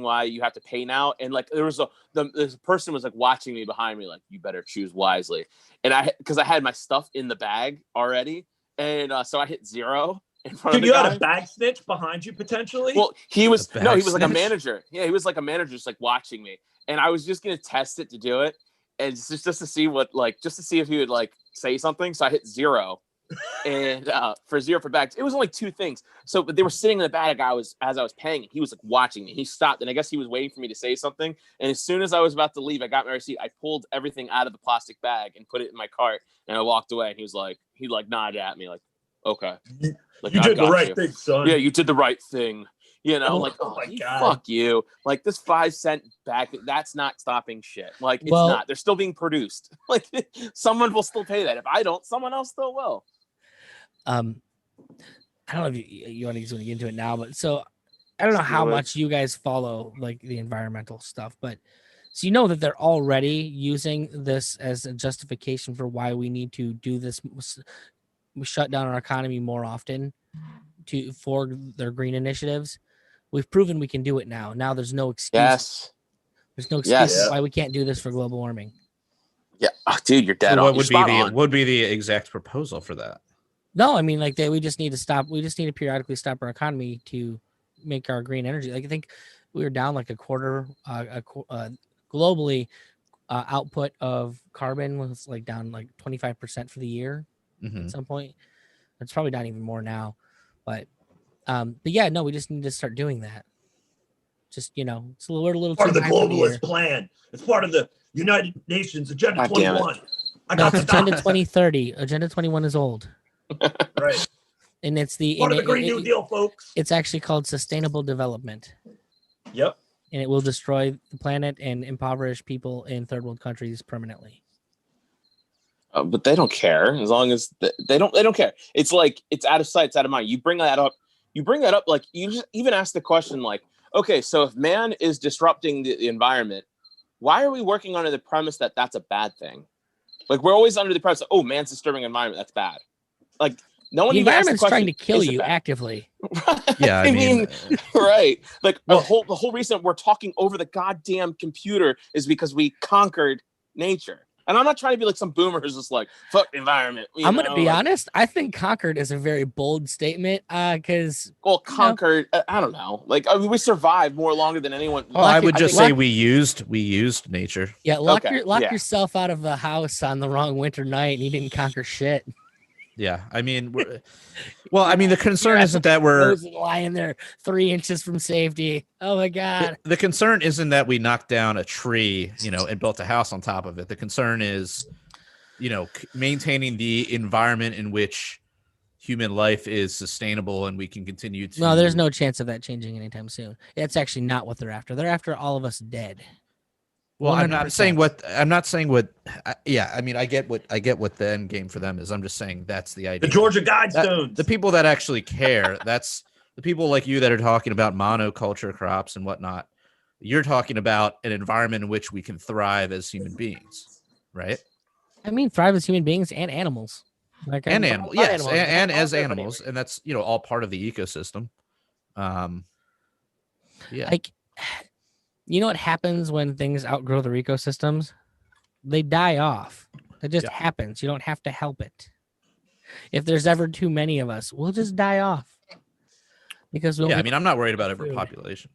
why you have to pay now, and like there was this person was like watching me behind me, like, you better choose wisely. And because I had my stuff in the bag already, and so I hit 0 in front of the guy. Had a bag snitch behind you potentially? Well, he was like a manager. Yeah, he was like a manager, just like watching me, and I was just gonna test it to do it, and just to see just to see if he would like say something. So I hit 0. And for 0 for bags, it was only 2 things. So, but they were sitting in the bag. As I was paying, he was like watching me. He stopped, and I guess he was waiting for me to say something. And as soon as I was about to leave, I got my receipt. I pulled everything out of the plastic bag and put it in my cart, and I walked away. And he nodded at me like, okay, like, you did the right thing, son. Yeah, you did the right thing. You know, like, oh my God, fuck you. Like, this 5-cent bag, that's not stopping shit. Like, it's not. They're still being produced. Like, someone will still pay that. If I don't, someone else still will. I don't know if you want to get into it now, but so I don't know how much you guys follow like the environmental stuff, but so you know that they're already using this as a justification for why we need to do this. We shut down our economy more often for their green initiatives. We've proven we can do it now. Now there's no excuse. Yes. There's no excuse why we can't do this for global warming. Yeah, dude, you're dead on. What would be the exact proposal for that? No, I mean, like, we just need to stop. We just need to periodically stop our economy to make our green energy. Like, I think we were down like a quarter globally. Output of carbon was like down like 25% for the year at some point. It's probably not even more now, but yeah, no, we just need to start doing that. Just, it's a little part of the globalist plan. It's part of the United Nations Agenda 21. It's Agenda 2030. Agenda 21 is old. Right. And it's the part of the Green New Deal, folks. It's actually called sustainable development. Yep. And it will destroy the planet and impoverish people in third world countries permanently. But they don't care as long as they don't care. It's like it's out of sight, it's out of mind. You bring that up. Like you just even ask the question like, okay, so if man is disrupting the environment, why are we working under the premise that that's a bad thing? Like we're always under the premise, oh, man's disturbing environment, that's bad. Like no one The even asks the environment's question, trying to kill is it you bad? actively. Yeah, I mean, right. Like well, the whole reason we're talking over the goddamn computer is because we conquered nature. And I'm not trying to be like some boomer who's just like, fuck the environment. I'm going to be honest. I think conquered is a very bold statement because. Well, conquered, I don't know. Like, I mean, we survived more longer than anyone. Oh, I would just say we used nature. Yeah, lock yourself out of the house on the wrong winter night and you didn't conquer shit. Yeah, I mean, the concern isn't that we're lying there 3 inches from safety. Oh my god! The concern isn't that we knocked down a tree, and built a house on top of it. The concern is, maintaining the environment in which human life is sustainable and we can continue to. No, there's no chance of that changing anytime soon. That's actually not what they're after. They're after all of us dead. Well, 100%. I'm not saying what. I mean, I get what the end game for them is. I'm just saying that's the idea. The Georgia Guidestones. The people that actually care. That's the people like you that are talking about monoculture crops and whatnot. You're talking about an environment in which we can thrive as human beings, right? I mean, thrive as human beings and animals. Like animals, yes, and as animals, and that's all part of the ecosystem. Yeah. Like. You know what happens when things outgrow their ecosystems? They die off. It just happens. You don't have to help it. If there's ever too many of us, we'll just die off. Because I mean, I'm not worried about overpopulation.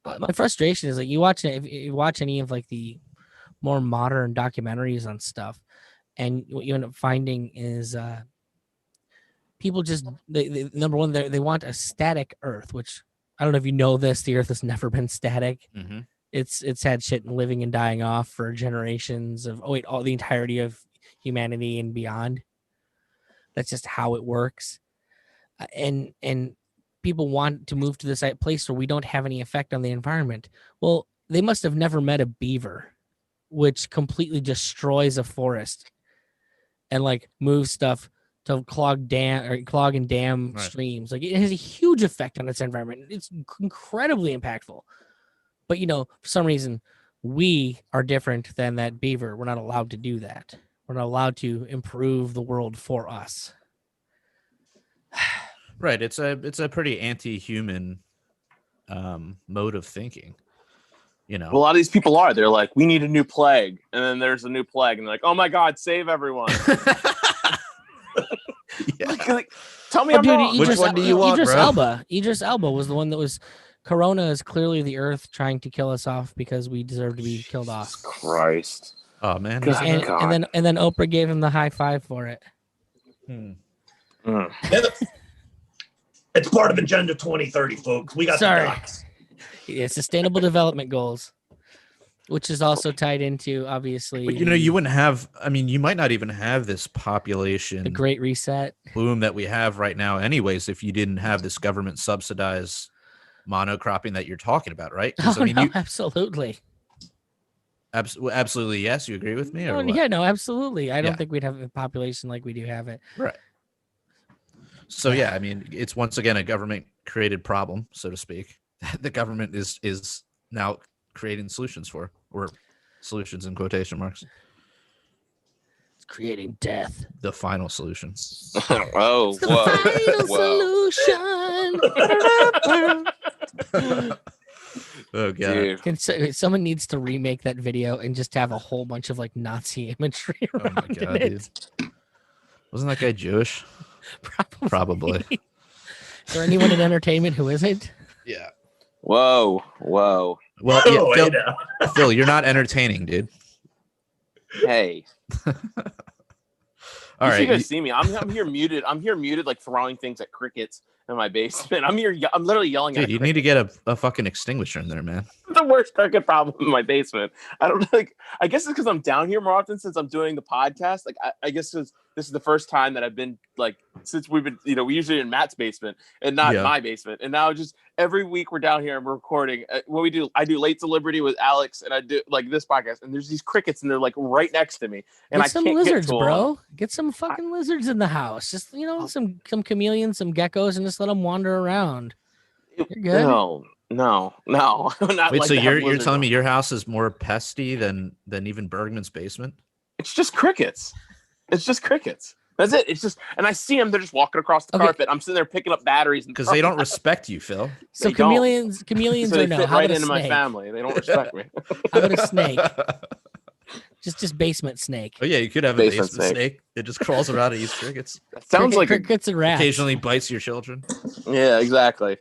My frustration is like if you watch any of like the more modern documentaries on stuff, and what you end up finding is people just number one, they want a static Earth, which I don't know if you know this. The Earth has never been static. Mm-hmm. It's had shit living and dying off for generations of all the entirety of humanity and beyond. That's just how it works. And people want to move to this place where we don't have any effect on the environment. Well, they must have never met a beaver, which completely destroys a forest and like moves stuff to clog and dam streams. Like it has a huge effect on its environment. It's incredibly impactful. But for some reason, we are different than that beaver. We're not allowed to do that. We're not allowed to improve the world for us. Right. It's a pretty anti-human mode of thinking. Well, a lot of these people are. They're like, we need a new plague, and then there's a new plague, and they're like, oh my god, save everyone. Like, tell me I'm wrong. Which one do you want, bro? Idris Elba was the one that was. Corona is clearly the Earth trying to kill us off because we deserve to be killed off. Christ. Oh man. And then Oprah gave him the high five for it. It's part of Agenda 2030, folks. We got the docs. Yeah, Sustainable Development Goals, which is also tied into, obviously. But you wouldn't have. I mean, you might not even have this population. The Great Reset boom that we have right now, anyways, if you didn't have this government subsidized monocropping that you're talking about, right? Absolutely. Absolutely, yes. You agree with me? Or yeah, no, absolutely. I don't think we'd have a population like we do have it. Right. So yeah, I mean, it's once again a government created problem, so to speak. The government is now creating solutions for, or solutions in quotation marks. It's creating death. The final solution. Oh, whoa. Solution. Oh god! Someone needs to remake that video and just have a whole bunch of like Nazi imagery around it. Dude. Wasn't that guy Jewish? Probably. Is there anyone in entertainment who isn't? Yeah. Whoa. Well, yeah, Phil, you're not entertaining, dude. Hey. All right. You guys see me. I'm here muted. I'm here muted, like throwing things at crickets in my basement. I'm literally yelling Dude, at you need to get a fucking extinguisher in there, man. the worst cricket problem in my basement. I don't like. I guess it's because I'm down here more often since I'm doing the podcast. Like, I guess this is the first time that I've been like since we've been. We usually in Matt's basement and not my basement. And now just every week we're down here and we're recording. What we do, I do Late to Liberty with Alex, and I do like this podcast. And there's these crickets, and they're like right next to me. And get I some can't lizards, get to bro. them. Get some fucking lizards in the house. Just some chameleons, some geckos, and just let them wander around. You're good. No. I'm not Wait, like so to have you're lizards telling me on. your house is more pesty than even Bergman's basement? It's just crickets. It's just crickets. That's it. It's just, and I see them. They're just walking across the carpet. I'm sitting there picking up batteries because they don't respect you, Phil. So They don't. chameleons So they or no? fit How right about a into my snake? family. They don't respect me. How about a snake? Just basement snake. Oh yeah, you could have a Basement basement snake. snake. It just crawls around and eats crickets. That sounds like crickets and rats. Occasionally bites your children. yeah, exactly.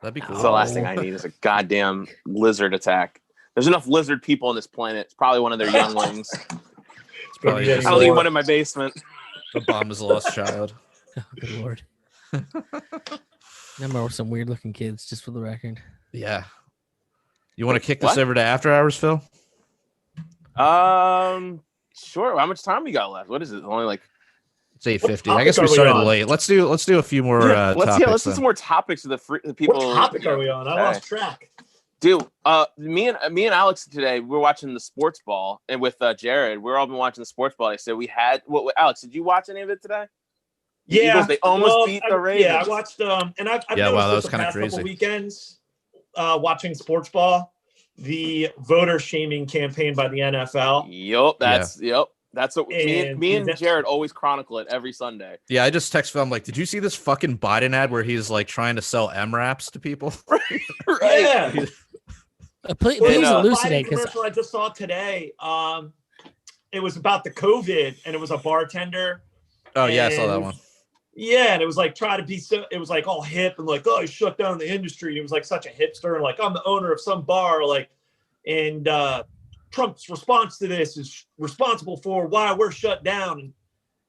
That'd be cool. That's the last thing I need is a goddamn lizard attack. There's enough lizard people on this planet. It's probably one of their younglings. It's probably Yeah, just I don't need like one in my basement. Obama's lost child. Oh, good lord. Number with some weird looking kids, just for the record. Yeah. You want to kick this What? over to after hours, Phil? Sure. How much time we got left? What is it? Only like It's 8:50. What I guess we topic are we started on? late. Let's do a few more let's topics. do then. some more topics of the people. What topic are we on? I Okay. lost track. Dude, me and Alex today, we're watching the sports ball, and with Jared, we're all been watching the sports ball. So we had Alex, did you watch any of it today? The Yeah, Eagles, they almost beat the Ravens. Yeah, I watched. And I've Yeah, wow, noticed that was the kinda past couple crazy. weekends watching sports ball, the voter shaming campaign by the NFL. Yep, that's what And me and that's- Jared always chronicle it every Sunday. Yeah, I just text Phil. I'm like, did you see this fucking Biden ad where he's like trying to sell MRAPs to people? Yeah. Please Well, the elucidate, Biden because commercial I just saw today. It was about the COVID, and it was a bartender. Oh yeah, I saw that And- one. Yeah, and it was like try to be so. It was like all hip and like, oh, he shut down the industry. And it was like such a hipster and like I'm the owner of some bar. Like, and Trump's response to this is responsible for why we're shut down.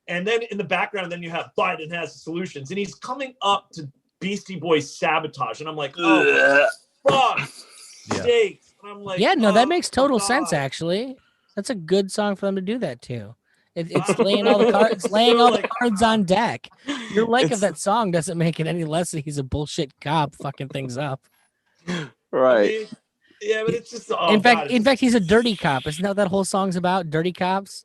And then in the background, then you have Biden has the solutions, and he's coming up to Beastie Boys Sabotage, and I'm like, oh fuck, Yeah. sakes. And I'm like, yeah, no, that oh, makes total God. sense. Actually, that's a good song for them to do that too. It's laying all the cards. It's laying all the cards on deck. Your like of that song doesn't make it any less that he's a bullshit cop fucking things up. Right. Yeah, but it's just. Oh, in fact, God, in fact, he's a dirty cop. Isn't that what that whole song's about? Dirty cops.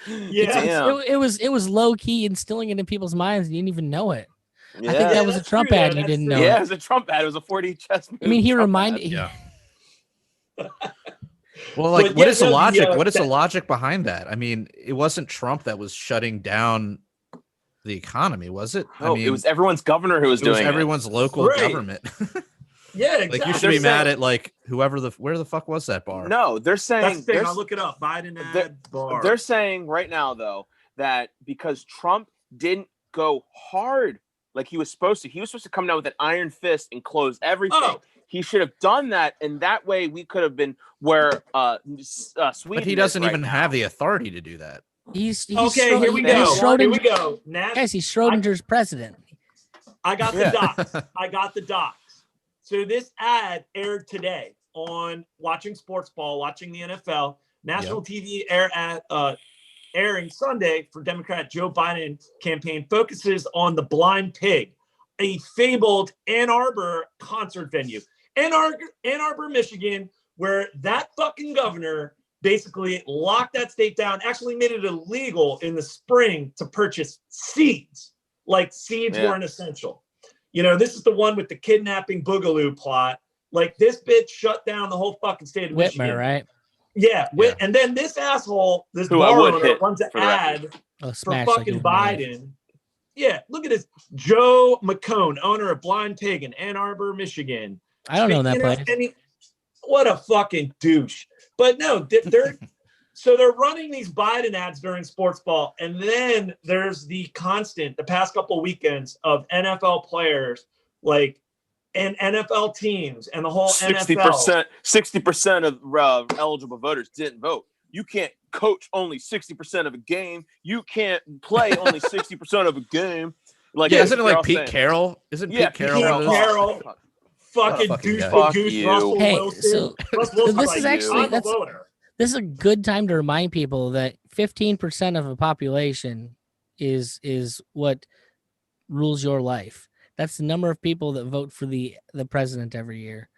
yeah. Damn. It was low key instilling it in people's minds, and you didn't even know it. Yeah. I think that was a that's Trump true, ad. yeah, You that's didn't true. know Yeah, it it. was a Trump ad. It was a 40 chess. I mean, he Trump reminded. ad. Yeah. Well, like, But what yeah, is the no, logic? the, What is the that- logic behind that? I mean, it wasn't Trump that was shutting down the economy, was it? No, I mean, it was everyone's governor who was it was doing everyone's local Right. government. Yeah, exactly. Like you should They're be mad saying- at like where the fuck was that bar? No, they're That's saying the thing. they're, I'll look it up. Biden they're- ad bar. they're saying right now though that because Trump didn't go hard like he was supposed to come down with an iron fist and close everything. Oh. He should have done that, and that way we could have been where Sweden. But he is doesn't right even now. have the authority to do that. He's Okay, Schro- here we he's go. Schrodinger- Here we go. Guys, he's Schrodinger's president. I got the Yeah. docs. I got the docs. So this ad aired today on watching sports ball, watching the NFL. National TV airing Sunday for Democrat Joe Biden campaign focuses on the Blind Pig, a fabled Ann Arbor concert venue. Ann Arbor, Michigan, where that fucking governor basically locked that state down, actually made it illegal in the spring to purchase seeds. Like seeds Yeah. weren't essential. You know, this is the one with the kidnapping boogaloo plot. Like this bitch shut down the whole fucking state of Whitmer, Michigan. right? Yeah, and then this asshole, this Who I bar would owner, hit, runs an for the record. ad Oh, for smash like fucking you know. Biden. Yeah, look at this. Joe McCone, owner of Blind Pig in Ann Arbor, Michigan. I don't know that You place. and what a fucking douche. But no, they're so they're running these Biden ads during sports ball, and then there's the past couple of weekends of NFL players like and NFL teams and the whole NFL. 60% of eligible voters didn't vote. You can't coach only 60% of a game. You can't play only 60% of a game. Like, Yeah, as isn't it like Carol Pete saying- Carroll? Isn't Yeah, Pete Carroll? Pete one of those? Carroll. Fucking fucking guy. douchebag Fuck goose you. Russell Hey, Wilson. so Russell Wilson's this like, is actually- I'm a that's- voter. This is a good time to remind people that 15% of the population is what rules your life. That's the number of people that vote for the president every year.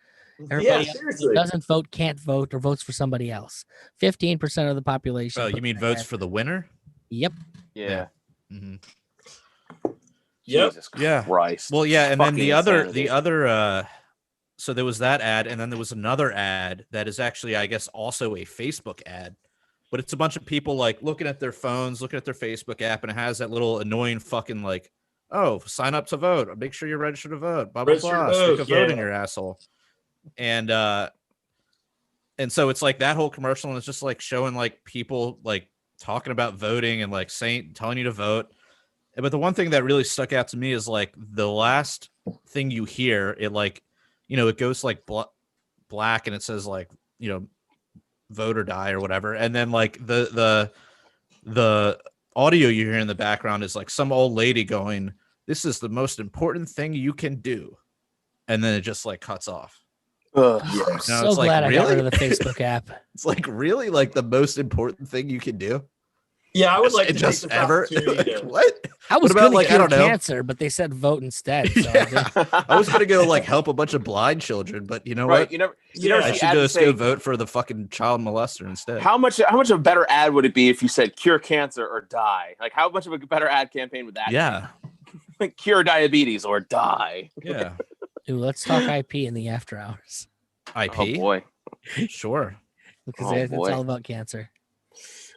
Everybody Yeah, else that seriously. doesn't vote, can't vote, or votes for somebody else. 15% of the population. Oh, you mean votes for the winner? Yep. Yeah. Mm-hmm. Yep. Jesus Yeah. Christ. Well, yeah, and then Fucking the insanity. other so there was that ad, and then there was another ad that is actually, I guess, also a Facebook ad, but it's a bunch of people like looking at their phones, looking at their Facebook app, and it has that little annoying fucking like, oh, sign up to vote, make sure you're registered to vote, blah blah Register to blah, stick a vote, vote in yeah. your asshole, and so it's like that whole commercial, and it's just like showing like people like talking about voting and like telling you to vote. But the one thing that really stuck out to me is like the last thing you hear, it like, you know, it goes like black and it says like, you know, vote or die or whatever. And then like the audio you hear in the background is like some old lady going, this is the most important thing you can do. And then it just like cuts off. Ugh. No, So it's like, glad I got really? rid of the Facebook app. It's like really like the most important thing you can do. Yeah, I would like to take just this ever. opportunity to- What? I was about, going to like, I cure don't know. cancer, but they said vote instead. So I Yeah. did. I was gonna go like help a bunch of blind children, but you know Right. what? You never Yeah, see I should ads just say, go vote for the fucking child molester instead. how much of a better ad would it be if you said cure cancer or die? Like, how much of a better ad campaign would that Yeah, be? Like, cure diabetes or die. yeah. Ooh, let's talk IP in the after hours IP, Oh boy. sure. because Oh, it's boy. all about cancer.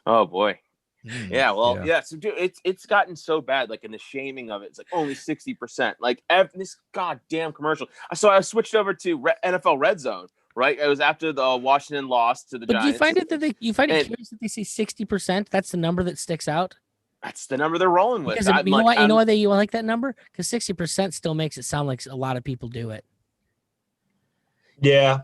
Oh boy. Mm, Yeah, well, yeah. So, dude, it's gotten so bad, like in the shaming of it. It's like only 60%. Like this goddamn commercial. So I switched over to NFL Red Zone. Right, it was after the Washington lost to the But Giants. do you find it that you find it And- curious that they say 60%? That's the number that sticks out. That's the number they're rolling with. Because I'm you know like, what? You I'm- know why you like that number? Because 60% still makes it sound like a lot of people do it. Yeah.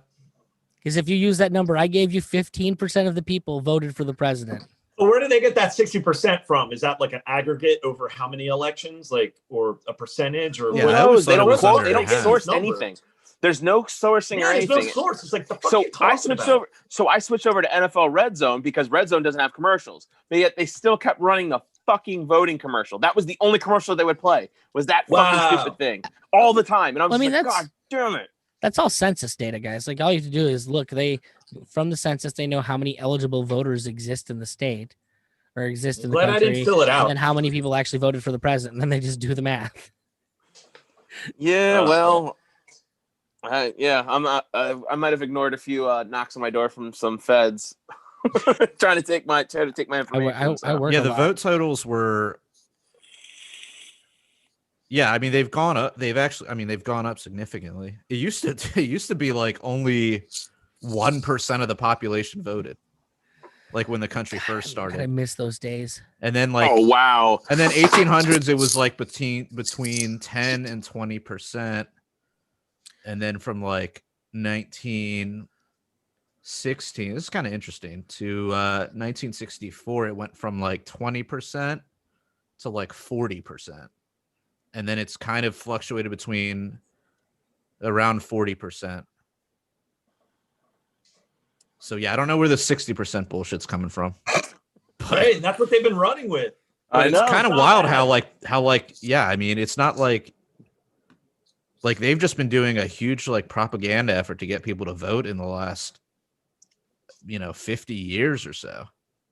Because if you use that number, I gave you 15% of the people voted for the president. Well, where do they get that 60% from? Is that like an aggregate over how many elections, like, or a percentage, or Yeah, Who I always knows? They thought it don't was quote. under They don't half. source Number. anything. There's no sourcing or Yeah, there's no anything. source. It's like the fuck So you I talking switched about? over. So I switched over to NFL Red Zone because Red Zone doesn't have commercials, but yet they still kept running the fucking voting commercial. That was the only commercial they would play. Was that fucking Wow. stupid thing all the time? And I was I mean, like, that's- God damn it! That's all census data, guys. Like all you have to do is look. From the census, they know how many eligible voters exist in the state or exist in the Glad I country, didn't fill it and out. then how many people actually voted for the president. And then they just do the math. Yeah, well, yeah, I might have ignored a few knocks on my door from some feds trying to take my information. I work. Yeah, a the lot. vote totals were. Yeah, I mean they've gone up. They've gone up significantly. It used to be like only 1% of the population voted, like when the country first God, started, I miss those days. and then like Oh wow! and then 1800s it was like between 10 and 20%, and then from like 1916, this is kind of interesting, to 1964 it went from like 20% to like 40%, and then it's kind of fluctuated between around 40%. So yeah, I don't know where the 60% bullshit's coming from. Right, and that's what they've been running with. I It's know. kind of not wild bad. how yeah, I mean, it's not like they've just been doing a huge like propaganda effort to get people to vote in the last 50 years or so,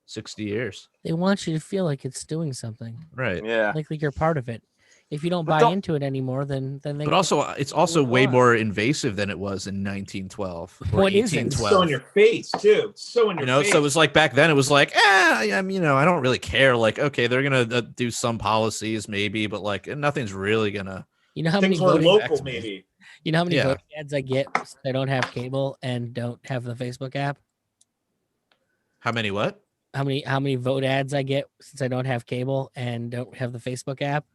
60 years. They want you to feel like it's doing something, Right. Yeah. like you're part of it. If you don't But buy don't- into it anymore, then they. But also it's also way on. more invasive than it was in 1912 or What isn't? It's 1812. so in your face too. It's so in your face. So it was like back then it was like, I don't really care. Like, okay, they're going to do some policies maybe, but like nothing's really going to. You know how many things were voting, local, affects me. maybe. you know how many Yeah. voting ads I get since I don't have cable and don't have the Facebook app? How many what? How many vote ads I get since I don't have cable and don't have the Facebook app?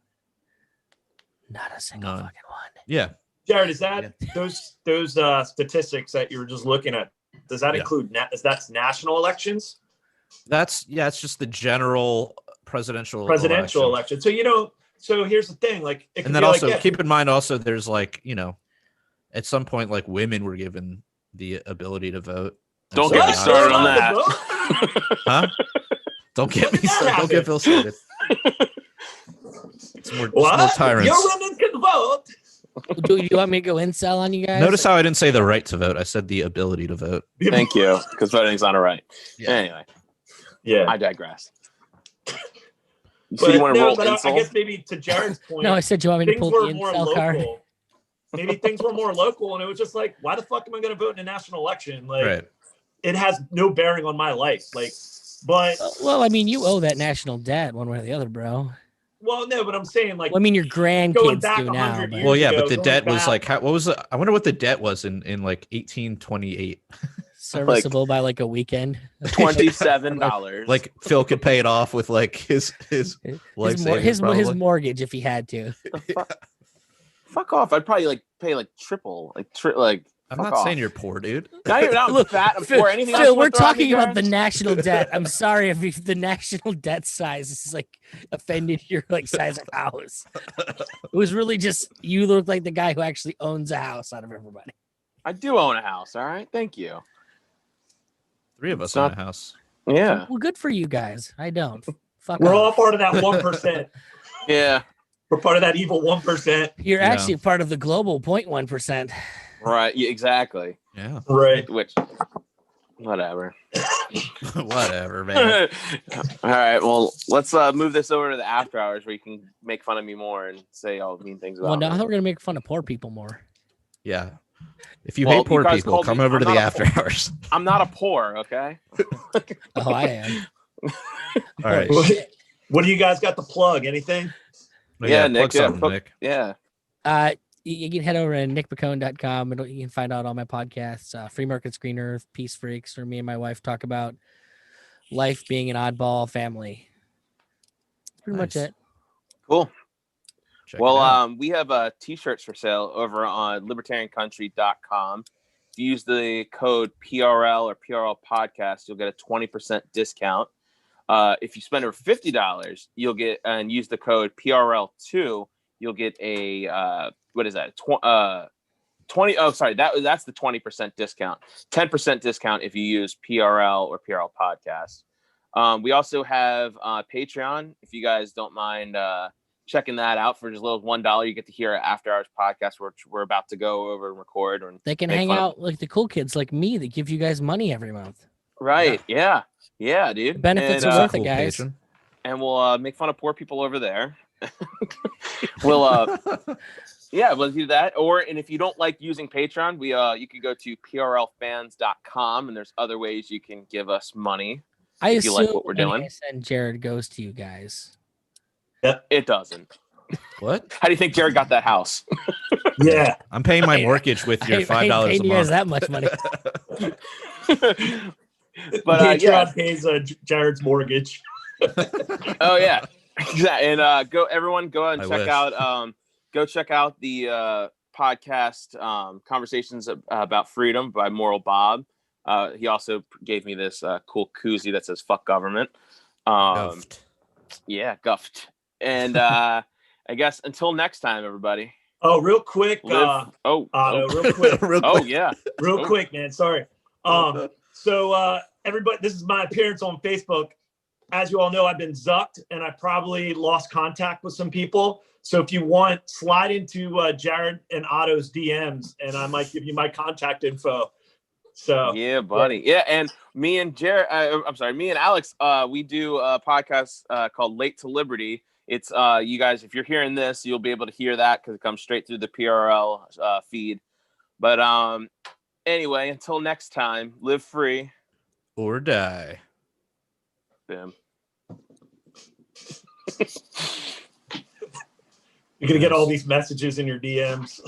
Not a single None. fucking one. Yeah. Jared, is that those statistics that you were just looking at? Does that Yeah. include that's national elections? It's just the general presidential Presidential election. election. So so here's the thing, like, it could And then be also like, yeah, keep in mind, also there's like, you know, at some point, like women were given the ability to vote. And Don't so get the me started on allowed to that. vote? Huh? Don't get When me did that started. Don't get happen? Phil started. It's more What? tyrants. Your women can vote. Do you want me to go incel on you guys? Notice how I didn't say the right to vote. I said the ability to vote. Thank you, because voting's not a right. Yeah. Anyway, Yeah. I digress. You But see, you want to no, roll but I insult? guess maybe to Jared's point, No, I said, do you want me to things pull were the more incel card? local. Maybe things were more local, and it was just like, why the fuck am I going to vote in a national election? Like, Right. it has no bearing on my life. Like, but Well, I mean, you owe that national debt one way or the other, bro. well, no, but I'm saying like Well, I mean, your going grandkids back do now, 100 but years Well, yeah, ago, but the going debt was back- like, what was I wonder what the debt was in like 1828. serviceable by like a weekend. $27. Like Phil could pay it off with like his life savings, His mortgage if he had to. Fuck off! I'd probably like pay like triple, like. I'm fuck not off. saying you're poor, dude. Not even I'm Look, fat. I'm Phil, poor. Anything Phil, else? we're you wanna throw at me, talking about the Jared? national debt. I'm sorry if the national debt size is like offended your like size of house. It was really just you look like the guy who actually owns a house out of everybody. I do own a house. All right, thank you. 3 of us It's in not- a house. Yeah, Well, good for you guys. I don't. Fuck we're all off. part of that 1%. yeah, We're part of that evil 1%. You're Yeah. actually part of the global 0.1%. right. Yeah, exactly. Yeah. Right. Which, whatever. Whatever, man. All right. Well, let's move this over to the after hours where you can make fun of me more and say all mean things about Well, now me. we're gonna make fun of poor people more. Yeah. If you Well, hate poor you guys people, called come me- over I'm to the not a after hours. I'm not a poor. Okay. Oh, I am. All right. What do you guys got to plug? Anything? Yeah, plug Nick, something, Nick. Yeah. You can head over to nickbacone.com and you can find out all my podcasts, Free Market Screener, Peace Freaks, where me and my wife talk about life being an oddball family. That's pretty much Nice. it. Cool. Check Well, it out. we have t-shirts for sale over on libertariancountry.com. If you use the code PRL or PRL Podcast, you'll get a 20% discount. If you spend over $50, you'll get and use the code PRL2, you'll get a what is that? 20. Oh, sorry, that's the 20% discount. 10% discount if you use PRL or PRL Podcast. We also have Patreon. If you guys don't mind checking that out for just a little $1, you get to hear our after hours podcast, which we're about to go over and record. And They can make hang fun of- out like the cool kids like me that give you guys money every month. Right? Yeah, dude. The benefits And, are worth Cool it, guys. patron. and we'll make fun of poor people over there. We'll we'll do that. And if you don't like using Patreon, you can go to prlfans.com and there's other ways you can give us money. I If you assume like what we're when doing. I send Jared goes to you guys. It doesn't. What? How do you think Jared got that house? Yeah. I'm paying my mortgage with your I $5 ain't a paying you guys month. that much money. But Patreon pays Jared's mortgage. oh yeah, and everyone go out and I check wish. out check out the podcast Conversations About Freedom by Moral Bob. He also gave me this cool koozie that says "fuck government." Guffed. Yeah, guffed. And I guess until next time, everybody. Oh, real quick. Live. Real quick. Real Oh quick. yeah. Real Oh. quick, man. Sorry. So everybody, this is my appearance on Facebook. As you all know, I've been zucked and I probably lost contact with some people. So if you want, slide into Jared and Otto's DMs and I might give you my contact info. So Yeah, buddy. Yeah, and me and Jared, me and Alex, we do a podcast called Late to Liberty. It's you guys, if you're hearing this, you'll be able to hear that because it comes straight through the PRL feed. But anyway, until next time, live free. Or die. Bam. you're gonna get all these messages in your DMs.